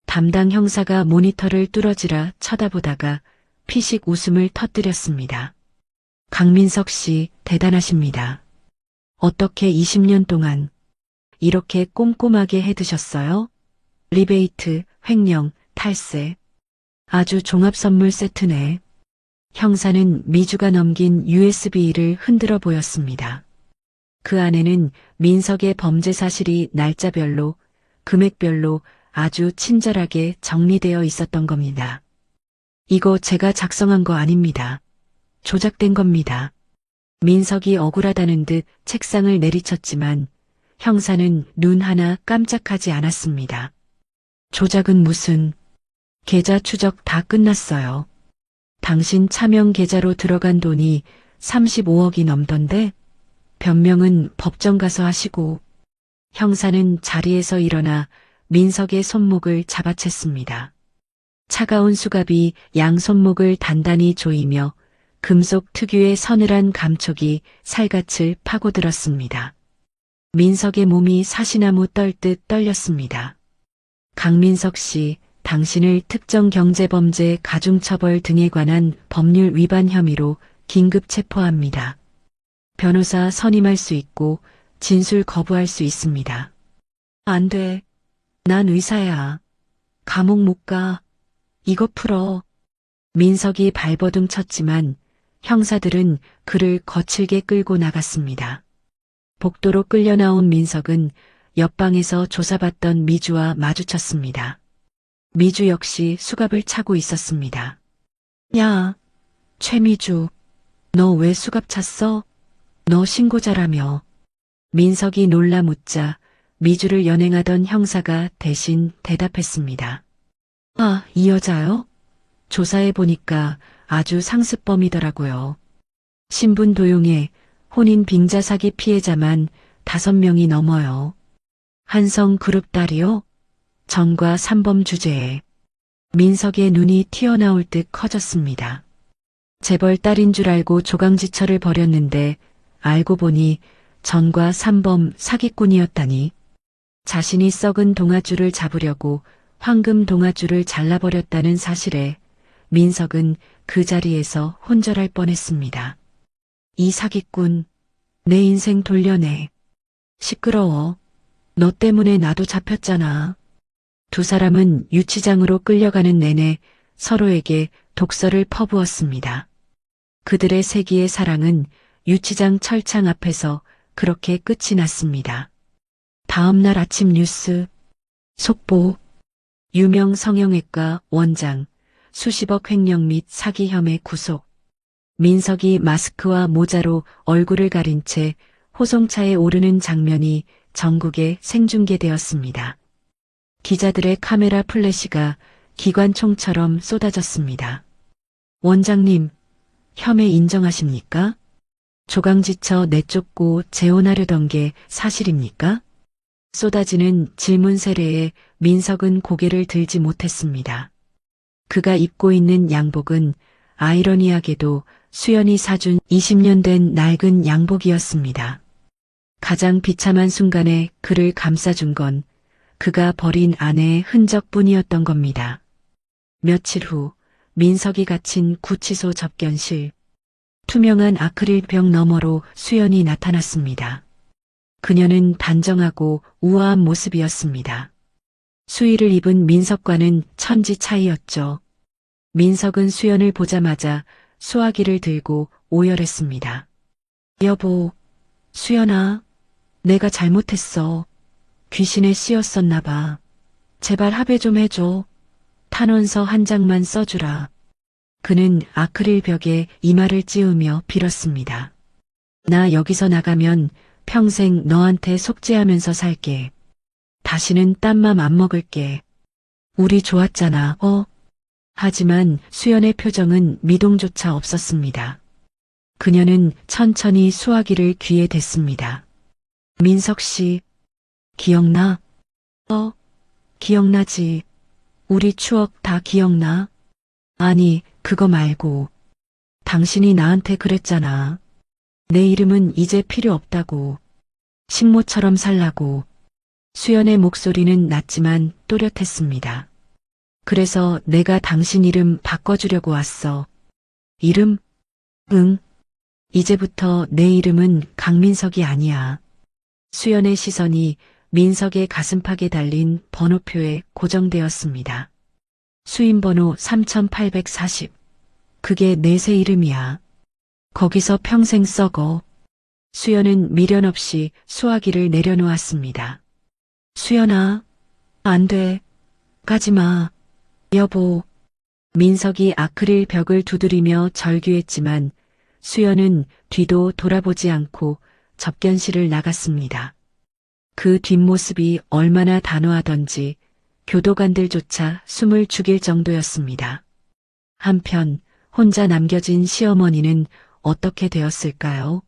Speaker 2: 담당 형사가 모니터를 뚫어지라 쳐다보다가 피식 웃음을 터뜨렸습니다. 강민석 씨, 대단하십니다. 어떻게 20년 동안 이렇게 꼼꼼하게 해두셨어요? 리베이트, 횡령, 탈세. 아주 종합선물 세트네. 형사는 미주가 넘긴 USB를 흔들어 보였습니다. 그 안에는 민석의 범죄 사실이 날짜별로, 금액별로 아주 친절하게 정리되어 있었던 겁니다. 이거 제가 작성한 거 아닙니다. 조작된 겁니다. 민석이 억울하다는 듯 책상을 내리쳤지만 형사는 눈 하나 깜짝하지 않았습니다. 조작은 무슨. 계좌 추적 다 끝났어요. 당신 차명 계좌로 들어간 돈이 35억이 넘던데 변명은 법정 가서 하시고. 형사는 자리에서 일어나 민석의 손목을 잡아챘습니다. 차가운 수갑이 양 손목을 단단히 조이며 금속 특유의 서늘한 감촉이 살갗을 파고들었습니다. 민석의 몸이 사시나무 떨듯 떨렸습니다. 강민석 씨, 당신을 특정경제범죄 가중처벌 등에 관한 법률 위반 혐의로 긴급 체포합니다. 변호사 선임할 수 있고 진술 거부할 수 있습니다. 안 돼. 난 의사야. 감옥 못 가. 이거 풀어. 민석이 발버둥 쳤지만 형사들은 그를 거칠게 끌고 나갔습니다. 복도로 끌려 나온 민석은 옆방에서 조사받던 미주와 마주쳤습니다. 미주 역시 수갑을 차고 있었습니다. 야, 최미주, 너 왜 수갑 찼어? 너 신고자라며. 민석이 놀라 묻자 미주를 연행하던 형사가 대신 대답했습니다. 아, 이 여자요? 조사해보니까 아주 상습범이더라고요. 신분 도용에 혼인 빙자 사기 피해자만 5명이 넘어요. 한성 그룹 딸이요? 전과 삼범 주제에 민석의 눈이 튀어나올 듯 커졌습니다. 재벌 딸인 줄 알고 조강지처를 벌였는데 알고 보니 전과 삼범 사기꾼이었다니. 자신이 썩은 동아줄을 잡으려고 황금 동아줄을 잘라버렸다는 사실에 민석은 그 자리에서 혼절할 뻔했습니다. 이 사기꾼, 내 인생 돌려내. 시끄러워. 너 때문에 나도 잡혔잖아. 두 사람은 유치장으로 끌려가는 내내 서로에게 독설을 퍼부었습니다. 그들의 세기의 사랑은 유치장 철창 앞에서 그렇게 끝이 났습니다. 다음 날 아침 뉴스, 속보, 유명 성형외과 원장, 수십억 횡령 및 사기 혐의 구속. 민석이 마스크와 모자로 얼굴을 가린 채 호송차에 오르는 장면이 전국에 생중계되었습니다. 기자들의 카메라 플래시가 기관총처럼 쏟아졌습니다. 원장님, 혐의 인정하십니까? 조강지처 내쫓고 재혼하려던 게 사실입니까? 쏟아지는 질문 세례에 민석은 고개를 들지 못했습니다. 그가 입고 있는 양복은 아이러니하게도 수연이 사준 20년 된 낡은 양복이었습니다. 가장 비참한 순간에 그를 감싸준 건 그가 버린 아내의 흔적뿐이었던 겁니다. 며칠 후 민석이 갇힌 구치소 접견실. 투명한 아크릴벽 너머로 수연이 나타났습니다. 그녀는 단정하고 우아한 모습이었습니다. 수의를 입은 민석과는 천지 차이였죠. 민석은 수연을 보자마자 수화기를 들고 오열했습니다. 여보, 수연아, 내가 잘못했어. 귀신에 씌었었나 봐. 제발 합의 좀 해줘. 탄원서 한 장만 써주라. 그는 아크릴 벽에 이마를 찌우며 빌었습니다. 나 여기서 나가면 평생 너한테 속죄하면서 살게. 다시는 딴 맘 안 먹을게. 우리 좋았잖아, 하지만 수연의 표정은 미동조차 없었습니다. 그녀는 천천히 수화기를 귀에 댔습니다. 민석 씨, 기억나? 기억나지. 우리 추억 다 기억나? 아니, 그거 말고. 당신이 나한테 그랬잖아. 내 이름은 이제 필요 없다고. 식모처럼 살라고. 수연의 목소리는 낮지만 또렷했습니다. 그래서 내가 당신 이름 바꿔주려고 왔어. 이름? 응. 이제부터 내 이름은 강민석이 아니야. 수연의 시선이 민석의 가슴팍에 달린 번호표에 고정되었습니다. 수임번호 3840. 그게 내 새 이름이야. 거기서 평생 썩어. 수연은 미련 없이 수화기를 내려놓았습니다. 수연아, 안 돼. 가지마. 여보. 민석이 아크릴 벽을 두드리며 절규했지만 수연은 뒤도 돌아보지 않고 접견실을 나갔습니다. 그 뒷모습이 얼마나 단호하던지 교도관들조차 숨을 죽일 정도였습니다. 한편 혼자 남겨진 시어머니는 어떻게 되었을까요?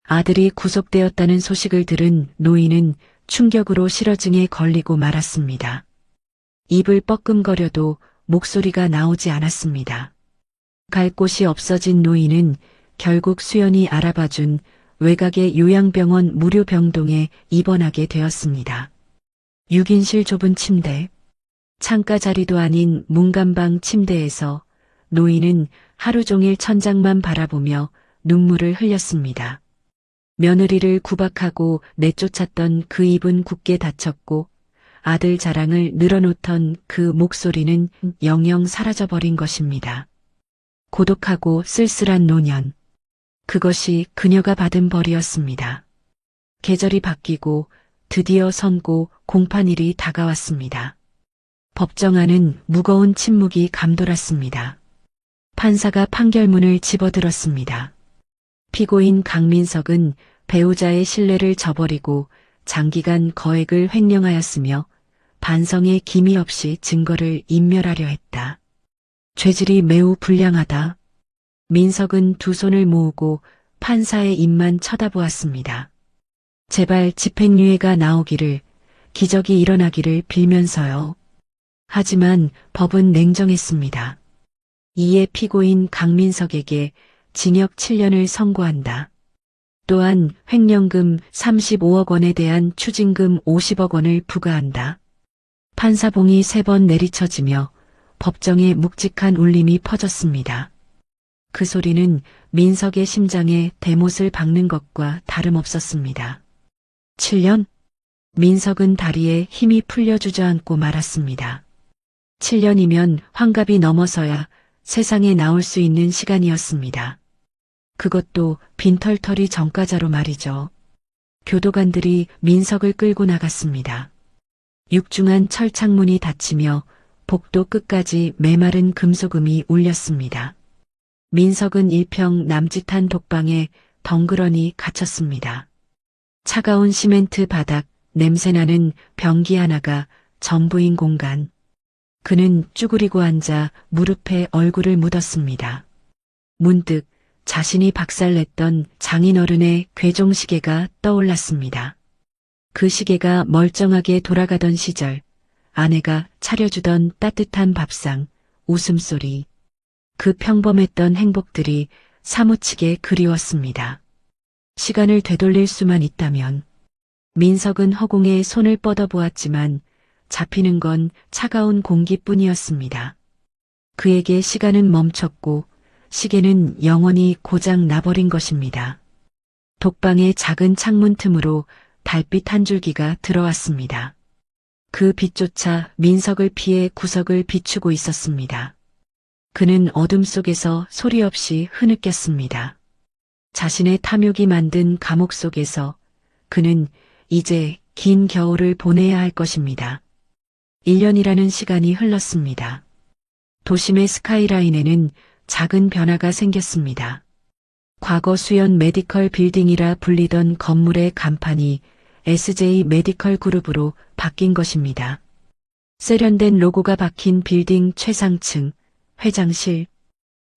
Speaker 2: 아들이 구속되었다는 소식을 들은 노인은 충격으로 실어증에 걸리고 말았습니다. 입을 뻐끔거려도 목소리가 나오지 않았습니다. 갈 곳이 없어진 노인은 결국 수연이 알아봐준 외곽의 요양병원 무료 병동에 입원하게 되었습니다. 6인실 좁은 침대, 창가 자리도 아닌 문간방 침대에서 노인은 하루 종일 천장만 바라보며 눈물을 흘렸습니다. 며느리를 구박하고 내쫓았던 그 입은 굳게 닫혔고 아들 자랑을 늘어놓던 그 목소리는 영영 사라져버린 것입니다. 고독하고 쓸쓸한 노년. 그것이 그녀가 받은 벌이었습니다. 계절이 바뀌고 드디어 선고 공판일이 다가왔습니다. 법정 안은 무거운 침묵이 감돌았습니다. 판사가 판결문을 집어들었습니다. 피고인 강민석은 배우자의 신뢰를 저버리고 장기간 거액을 횡령하였으며 반성의 기미 없이 증거를 인멸하려 했다. 죄질이 매우 불량하다. 민석은 두 손을 모으고 판사의 입만 쳐다보았습니다. 제발 집행유예가 나오기를, 기적이 일어나기를 빌면서요. 하지만 법은 냉정했습니다. 이에 피고인 강민석에게 징역 7년을 선고한다. 또한 횡령금 35억 원에 대한 추징금 50억 원을 부과한다. 판사봉이 3번 내리쳐지며 법정에 묵직한 울림이 퍼졌습니다. 그 소리는 민석의 심장에 대못을 박는 것과 다름없었습니다. 7년? 민석은 다리에 힘이 풀려 주저앉고 말았습니다. 7년이면 환갑이 넘어서야 세상에 나올 수 있는 시간이었습니다. 그것도 빈털터리 전과자로 말이죠. 교도관들이 민석을 끌고 나갔습니다. 육중한 철창문이 닫히며 복도 끝까지 메마른 금속음이 울렸습니다. 민석은 일평 남짓한 독방에 덩그러니 갇혔습니다. 차가운 시멘트 바닥, 냄새나는 변기 하나가 전부인 공간. 그는 쭈그리고 앉아 무릎에 얼굴을 묻었습니다. 문득 자신이 박살냈던 장인어른의 괴종시계가 떠올랐습니다. 그 시계가 멀쩡하게 돌아가던 시절, 아내가 차려주던 따뜻한 밥상, 웃음소리, 그 평범했던 행복들이 사무치게 그리웠습니다. 시간을 되돌릴 수만 있다면. 민석은 허공에 손을 뻗어보았지만 잡히는 건 차가운 공기뿐이었습니다. 그에게 시간은 멈췄고 시계는 영원히 고장 나버린 것입니다. 독방의 작은 창문 틈으로 달빛 한 줄기가 들어왔습니다. 그 빛조차 민석을 피해 구석을 비추고 있었습니다. 그는 어둠 속에서 소리 없이 흐느꼈습니다. 자신의 탐욕이 만든 감옥 속에서 그는 이제 긴 겨울을 보내야 할 것입니다. 1년이라는 시간이 흘렀습니다. 도심의 스카이라인에는 작은 변화가 생겼습니다. 과거 수연 메디컬 빌딩이라 불리던 건물의 간판이 SJ 메디컬 그룹으로 바뀐 것입니다. 세련된 로고가 박힌 빌딩 최상층, 회장실,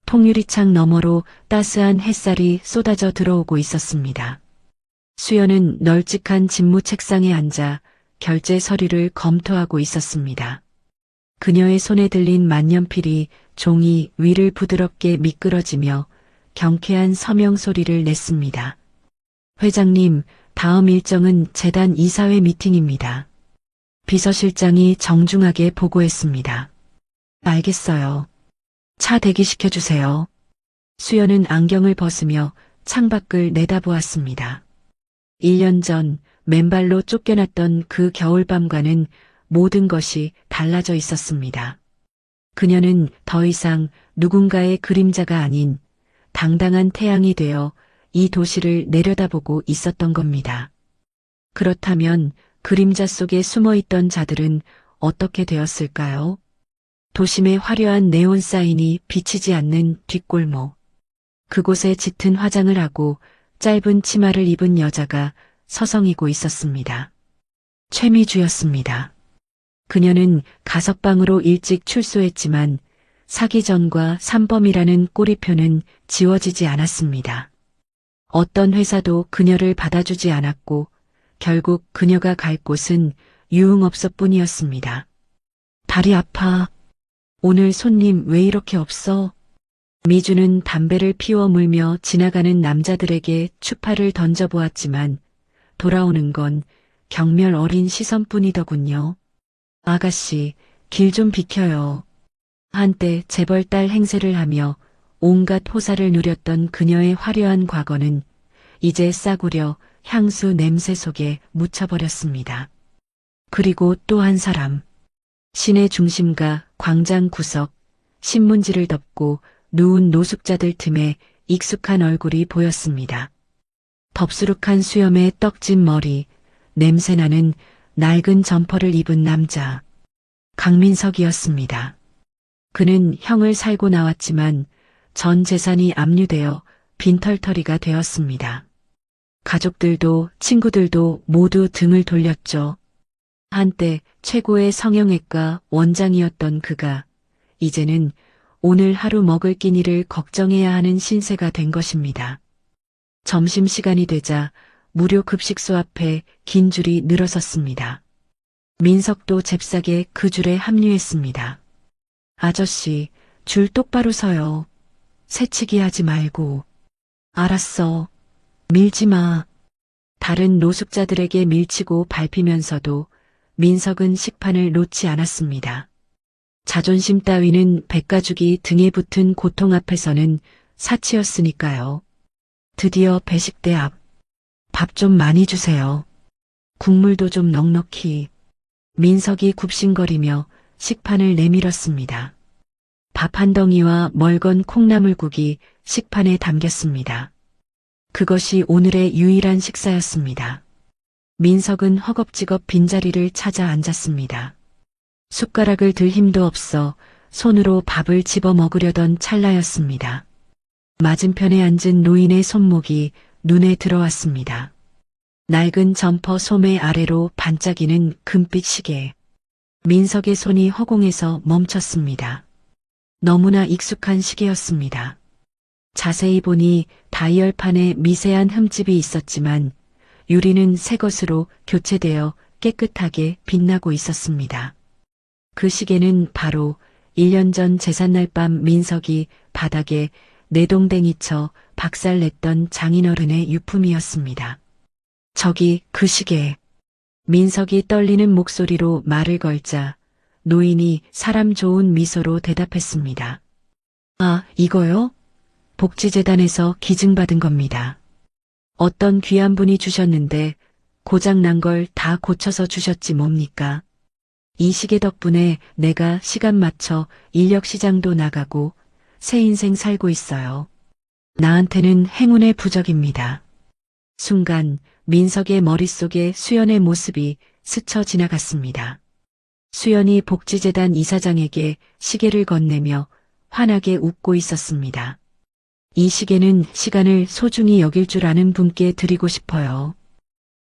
Speaker 2: 통유리창 너머로 따스한 햇살이 쏟아져 들어오고 있었습니다. 수연은 널찍한 집무 책상에 앉아 결제 서류를 검토하고 있었습니다. 그녀의 손에 들린 만년필이 종이 위를 부드럽게 미끄러지며 경쾌한 서명 소리를 냈습니다. 회장님, 다음 일정은 재단 이사회 미팅입니다. 비서실장이 정중하게 보고했습니다. 알겠어요. 차 대기시켜주세요. 수연은 안경을 벗으며 창밖을 내다보았습니다. 1년 전 맨발로 쫓겨났던 그 겨울밤과는 모든 것이 달라져 있었습니다. 그녀는 더 이상 누군가의 그림자가 아닌 당당한 태양이 되어 이 도시를 내려다보고 있었던 겁니다. 그렇다면 그림자 속에 숨어있던 자들은 어떻게 되었을까요? 도심의 화려한 네온 사인이 비치지 않는 뒷골목. 그곳에 짙은 화장을 하고 짧은 치마를 입은 여자가 서성이고 있었습니다. 최미주였습니다. 그녀는 가석방으로 일찍 출소했지만 사기전과 산범이라는 꼬리표는 지워지지 않았습니다. 어떤 회사도 그녀를 받아주지 않았고 결국 그녀가 갈 곳은 유흥업소뿐이었습니다. 다리 아파. 오늘 손님 왜 이렇게 없어? 미주는 담배를 피워 물며 지나가는 남자들에게 추파를 던져보았지만 돌아오는 건 경멸 어린 시선뿐이더군요. 아가씨, 길 좀 비켜요. 한때 재벌딸 행세를 하며 온갖 호사를 누렸던 그녀의 화려한 과거는 이제 싸구려 향수 냄새 속에 묻혀버렸습니다. 그리고 또 한 사람. 시내 중심가 광장 구석, 신문지를 덮고 누운 노숙자들 틈에 익숙한 얼굴이 보였습니다. 덥수룩한 수염에 떡진 머리, 냄새나는 낡은 점퍼를 입은 남자. 강민석이었습니다. 그는 형을 살고 나왔지만 전 재산이 압류되어 빈털터리가 되었습니다. 가족들도 친구들도 모두 등을 돌렸죠. 한때 최고의 성형외과 원장이었던 그가 이제는 오늘 하루 먹을 끼니를 걱정해야 하는 신세가 된 것입니다. 점심시간이 되자 무료 급식소 앞에 긴 줄이 늘어섰습니다. 민석도 잽싸게 그 줄에 합류했습니다. 아저씨, 줄 똑바로 서요. 새치기 하지 말고. 알았어. 밀지 마. 다른 노숙자들에게 밀치고 밟히면서도 민석은 식판을 놓지 않았습니다. 자존심 따위는 백가죽이 등에 붙은 고통 앞에서는 사치였으니까요. 드디어 배식대 앞. 밥 좀 많이 주세요. 국물도 좀 넉넉히. 민석이 굽신거리며 식판을 내밀었습니다. 밥 한 덩이와 멀건 콩나물국이 식판에 담겼습니다. 그것이 오늘의 유일한 식사였습니다. 민석은 허겁지겁 빈자리를 찾아 앉았습니다. 숟가락을 들 힘도 없어 손으로 밥을 집어 먹으려던 찰나였습니다. 맞은편에 앉은 노인의 손목이 눈에 들어왔습니다. 낡은 점퍼 소매 아래로 반짝이는 금빛 시계. 민석의 손이 허공에서 멈췄습니다. 너무나 익숙한 시계였습니다. 자세히 보니 다이얼판에 미세한 흠집이 있었지만 유리는 새 것으로 교체되어 깨끗하게 빛나고 있었습니다. 그 시계는 바로 1년 전 제삿날 밤 민석이 바닥에 내동댕이 쳐 박살냈던 장인어른의 유품이었습니다. 저기 그 시계. 민석이 떨리는 목소리로 말을 걸자 노인이 사람 좋은 미소로 대답했습니다. 아, 이거요? 복지재단에서 기증받은 겁니다. 어떤 귀한 분이 주셨는데 고장난 걸 다 고쳐서 주셨지 뭡니까? 이 시계 덕분에 내가 시간 맞춰 인력시장도 나가고 새 인생 살고 있어요. 나한테는 행운의 부적입니다. 순간 민석의 머릿속에 수연의 모습이 스쳐 지나갔습니다. 수연이 복지재단 이사장에게 시계를 건네며 환하게 웃고 있었습니다. 이 시계는 시간을 소중히 여길 줄 아는 분께 드리고 싶어요.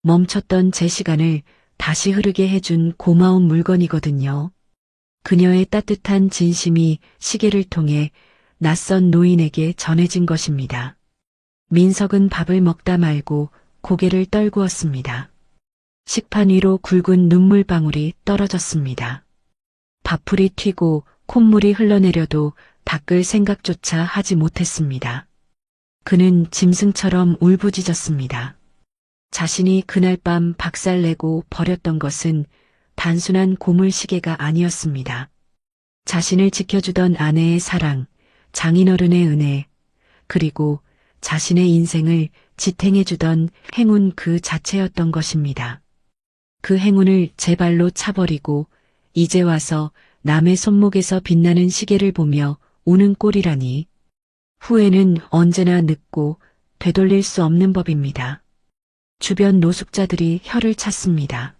Speaker 2: 멈췄던 제 시간을 다시 흐르게 해준 고마운 물건이거든요. 그녀의 따뜻한 진심이 시계를 통해 낯선 노인에게 전해진 것입니다. 민석은 밥을 먹다 말고 고개를 떨구었습니다. 식판 위로 굵은 눈물방울이 떨어졌습니다. 밥풀이 튀고 콧물이 흘러내려도 닦을 생각조차 하지 못했습니다. 그는 짐승처럼 울부짖었습니다. 자신이 그날 밤 박살내고 버렸던 것은 단순한 고물시계가 아니었습니다. 자신을 지켜주던 아내의 사랑, 장인어른의 은혜, 그리고 자신의 인생을 지탱해주던 행운 그 자체였던 것입니다. 그 행운을 제 발로 차버리고 이제 와서 남의 손목에서 빛나는 시계를 보며 우는 꼴이라니. 후회는 언제나 늦고 되돌릴 수 없는 법입니다. 주변 노숙자들이 혀를 찼습니다.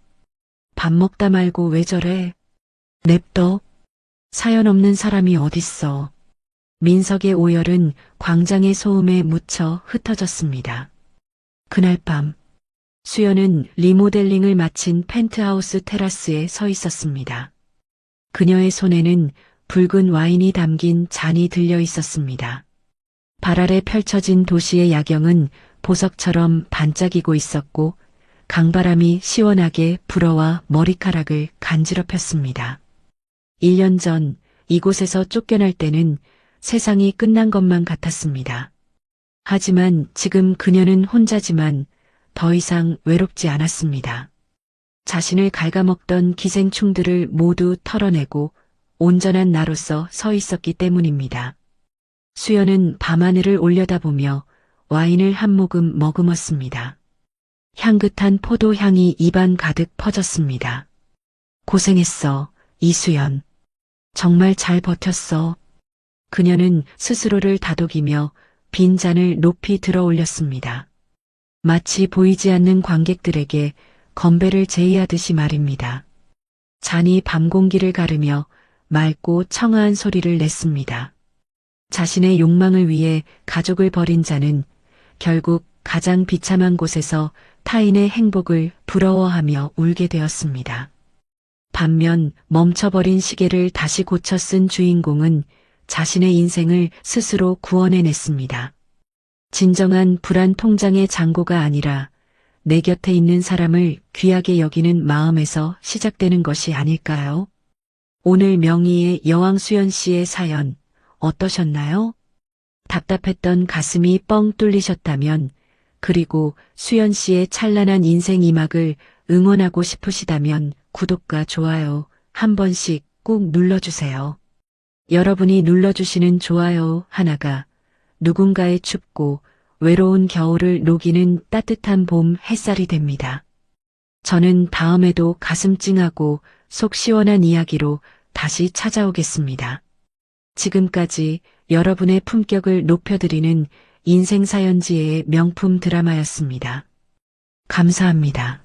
Speaker 2: 밥 먹다 말고 왜 저래? 냅둬. 사연 없는 사람이 어딨어. 민석의 오열은 광장의 소음에 묻혀 흩어졌습니다. 그날 밤 수연은 리모델링을 마친 펜트하우스 테라스에 서 있었습니다. 그녀의 손에는 붉은 와인이 담긴 잔이 들려 있었습니다. 발 아래 펼쳐진 도시의 야경은 보석처럼 반짝이고 있었고 강바람이 시원하게 불어와 머리카락을 간지럽혔습니다. 1년 전 이곳에서 쫓겨날 때는 세상이 끝난 것만 같았습니다. 하지만 지금 그녀는 혼자지만 더 이상 외롭지 않았습니다. 자신을 갉아먹던 기생충들을 모두 털어내고 온전한 나로서 서 있었기 때문입니다. 수연은 밤하늘을 올려다보며 와인을 한 모금 머금었습니다. 향긋한 포도향이 입안 가득 퍼졌습니다. 고생했어, 이수연. 정말 잘 버텼어. 그녀는 스스로를 다독이며 빈 잔을 높이 들어 올렸습니다. 마치 보이지 않는 관객들에게 건배를 제의하듯이 말입니다. 잔이 밤 공기를 가르며 맑고 청아한 소리를 냈습니다. 자신의 욕망을 위해 가족을 버린 자는 결국 가장 비참한 곳에서 타인의 행복을 부러워하며 울게 되었습니다. 반면 멈춰버린 시계를 다시 고쳐 쓴 주인공은 자신의 인생을 스스로 구원해냈습니다. 진정한 불안 통장의 잔고가 아니라 내 곁에 있는 사람을 귀하게 여기는 마음에서 시작되는 것이 아닐까요? 오늘 명의의 여왕 수연 씨의 사연 어떠셨나요? 답답했던 가슴이 뻥 뚫리셨다면, 그리고 수연 씨의 찬란한 인생 이막을 응원하고 싶으시다면 구독과 좋아요 한 번씩 꼭 눌러주세요. 여러분이 눌러주시는 좋아요 하나가 누군가의 춥고 외로운 겨울을 녹이는 따뜻한 봄 햇살이 됩니다. 저는 다음에도 가슴 찡하고 속 시원한 이야기로 다시 찾아오겠습니다. 지금까지 여러분의 품격을 높여드리는 인생사연지의 명품 드라마였습니다. 감사합니다.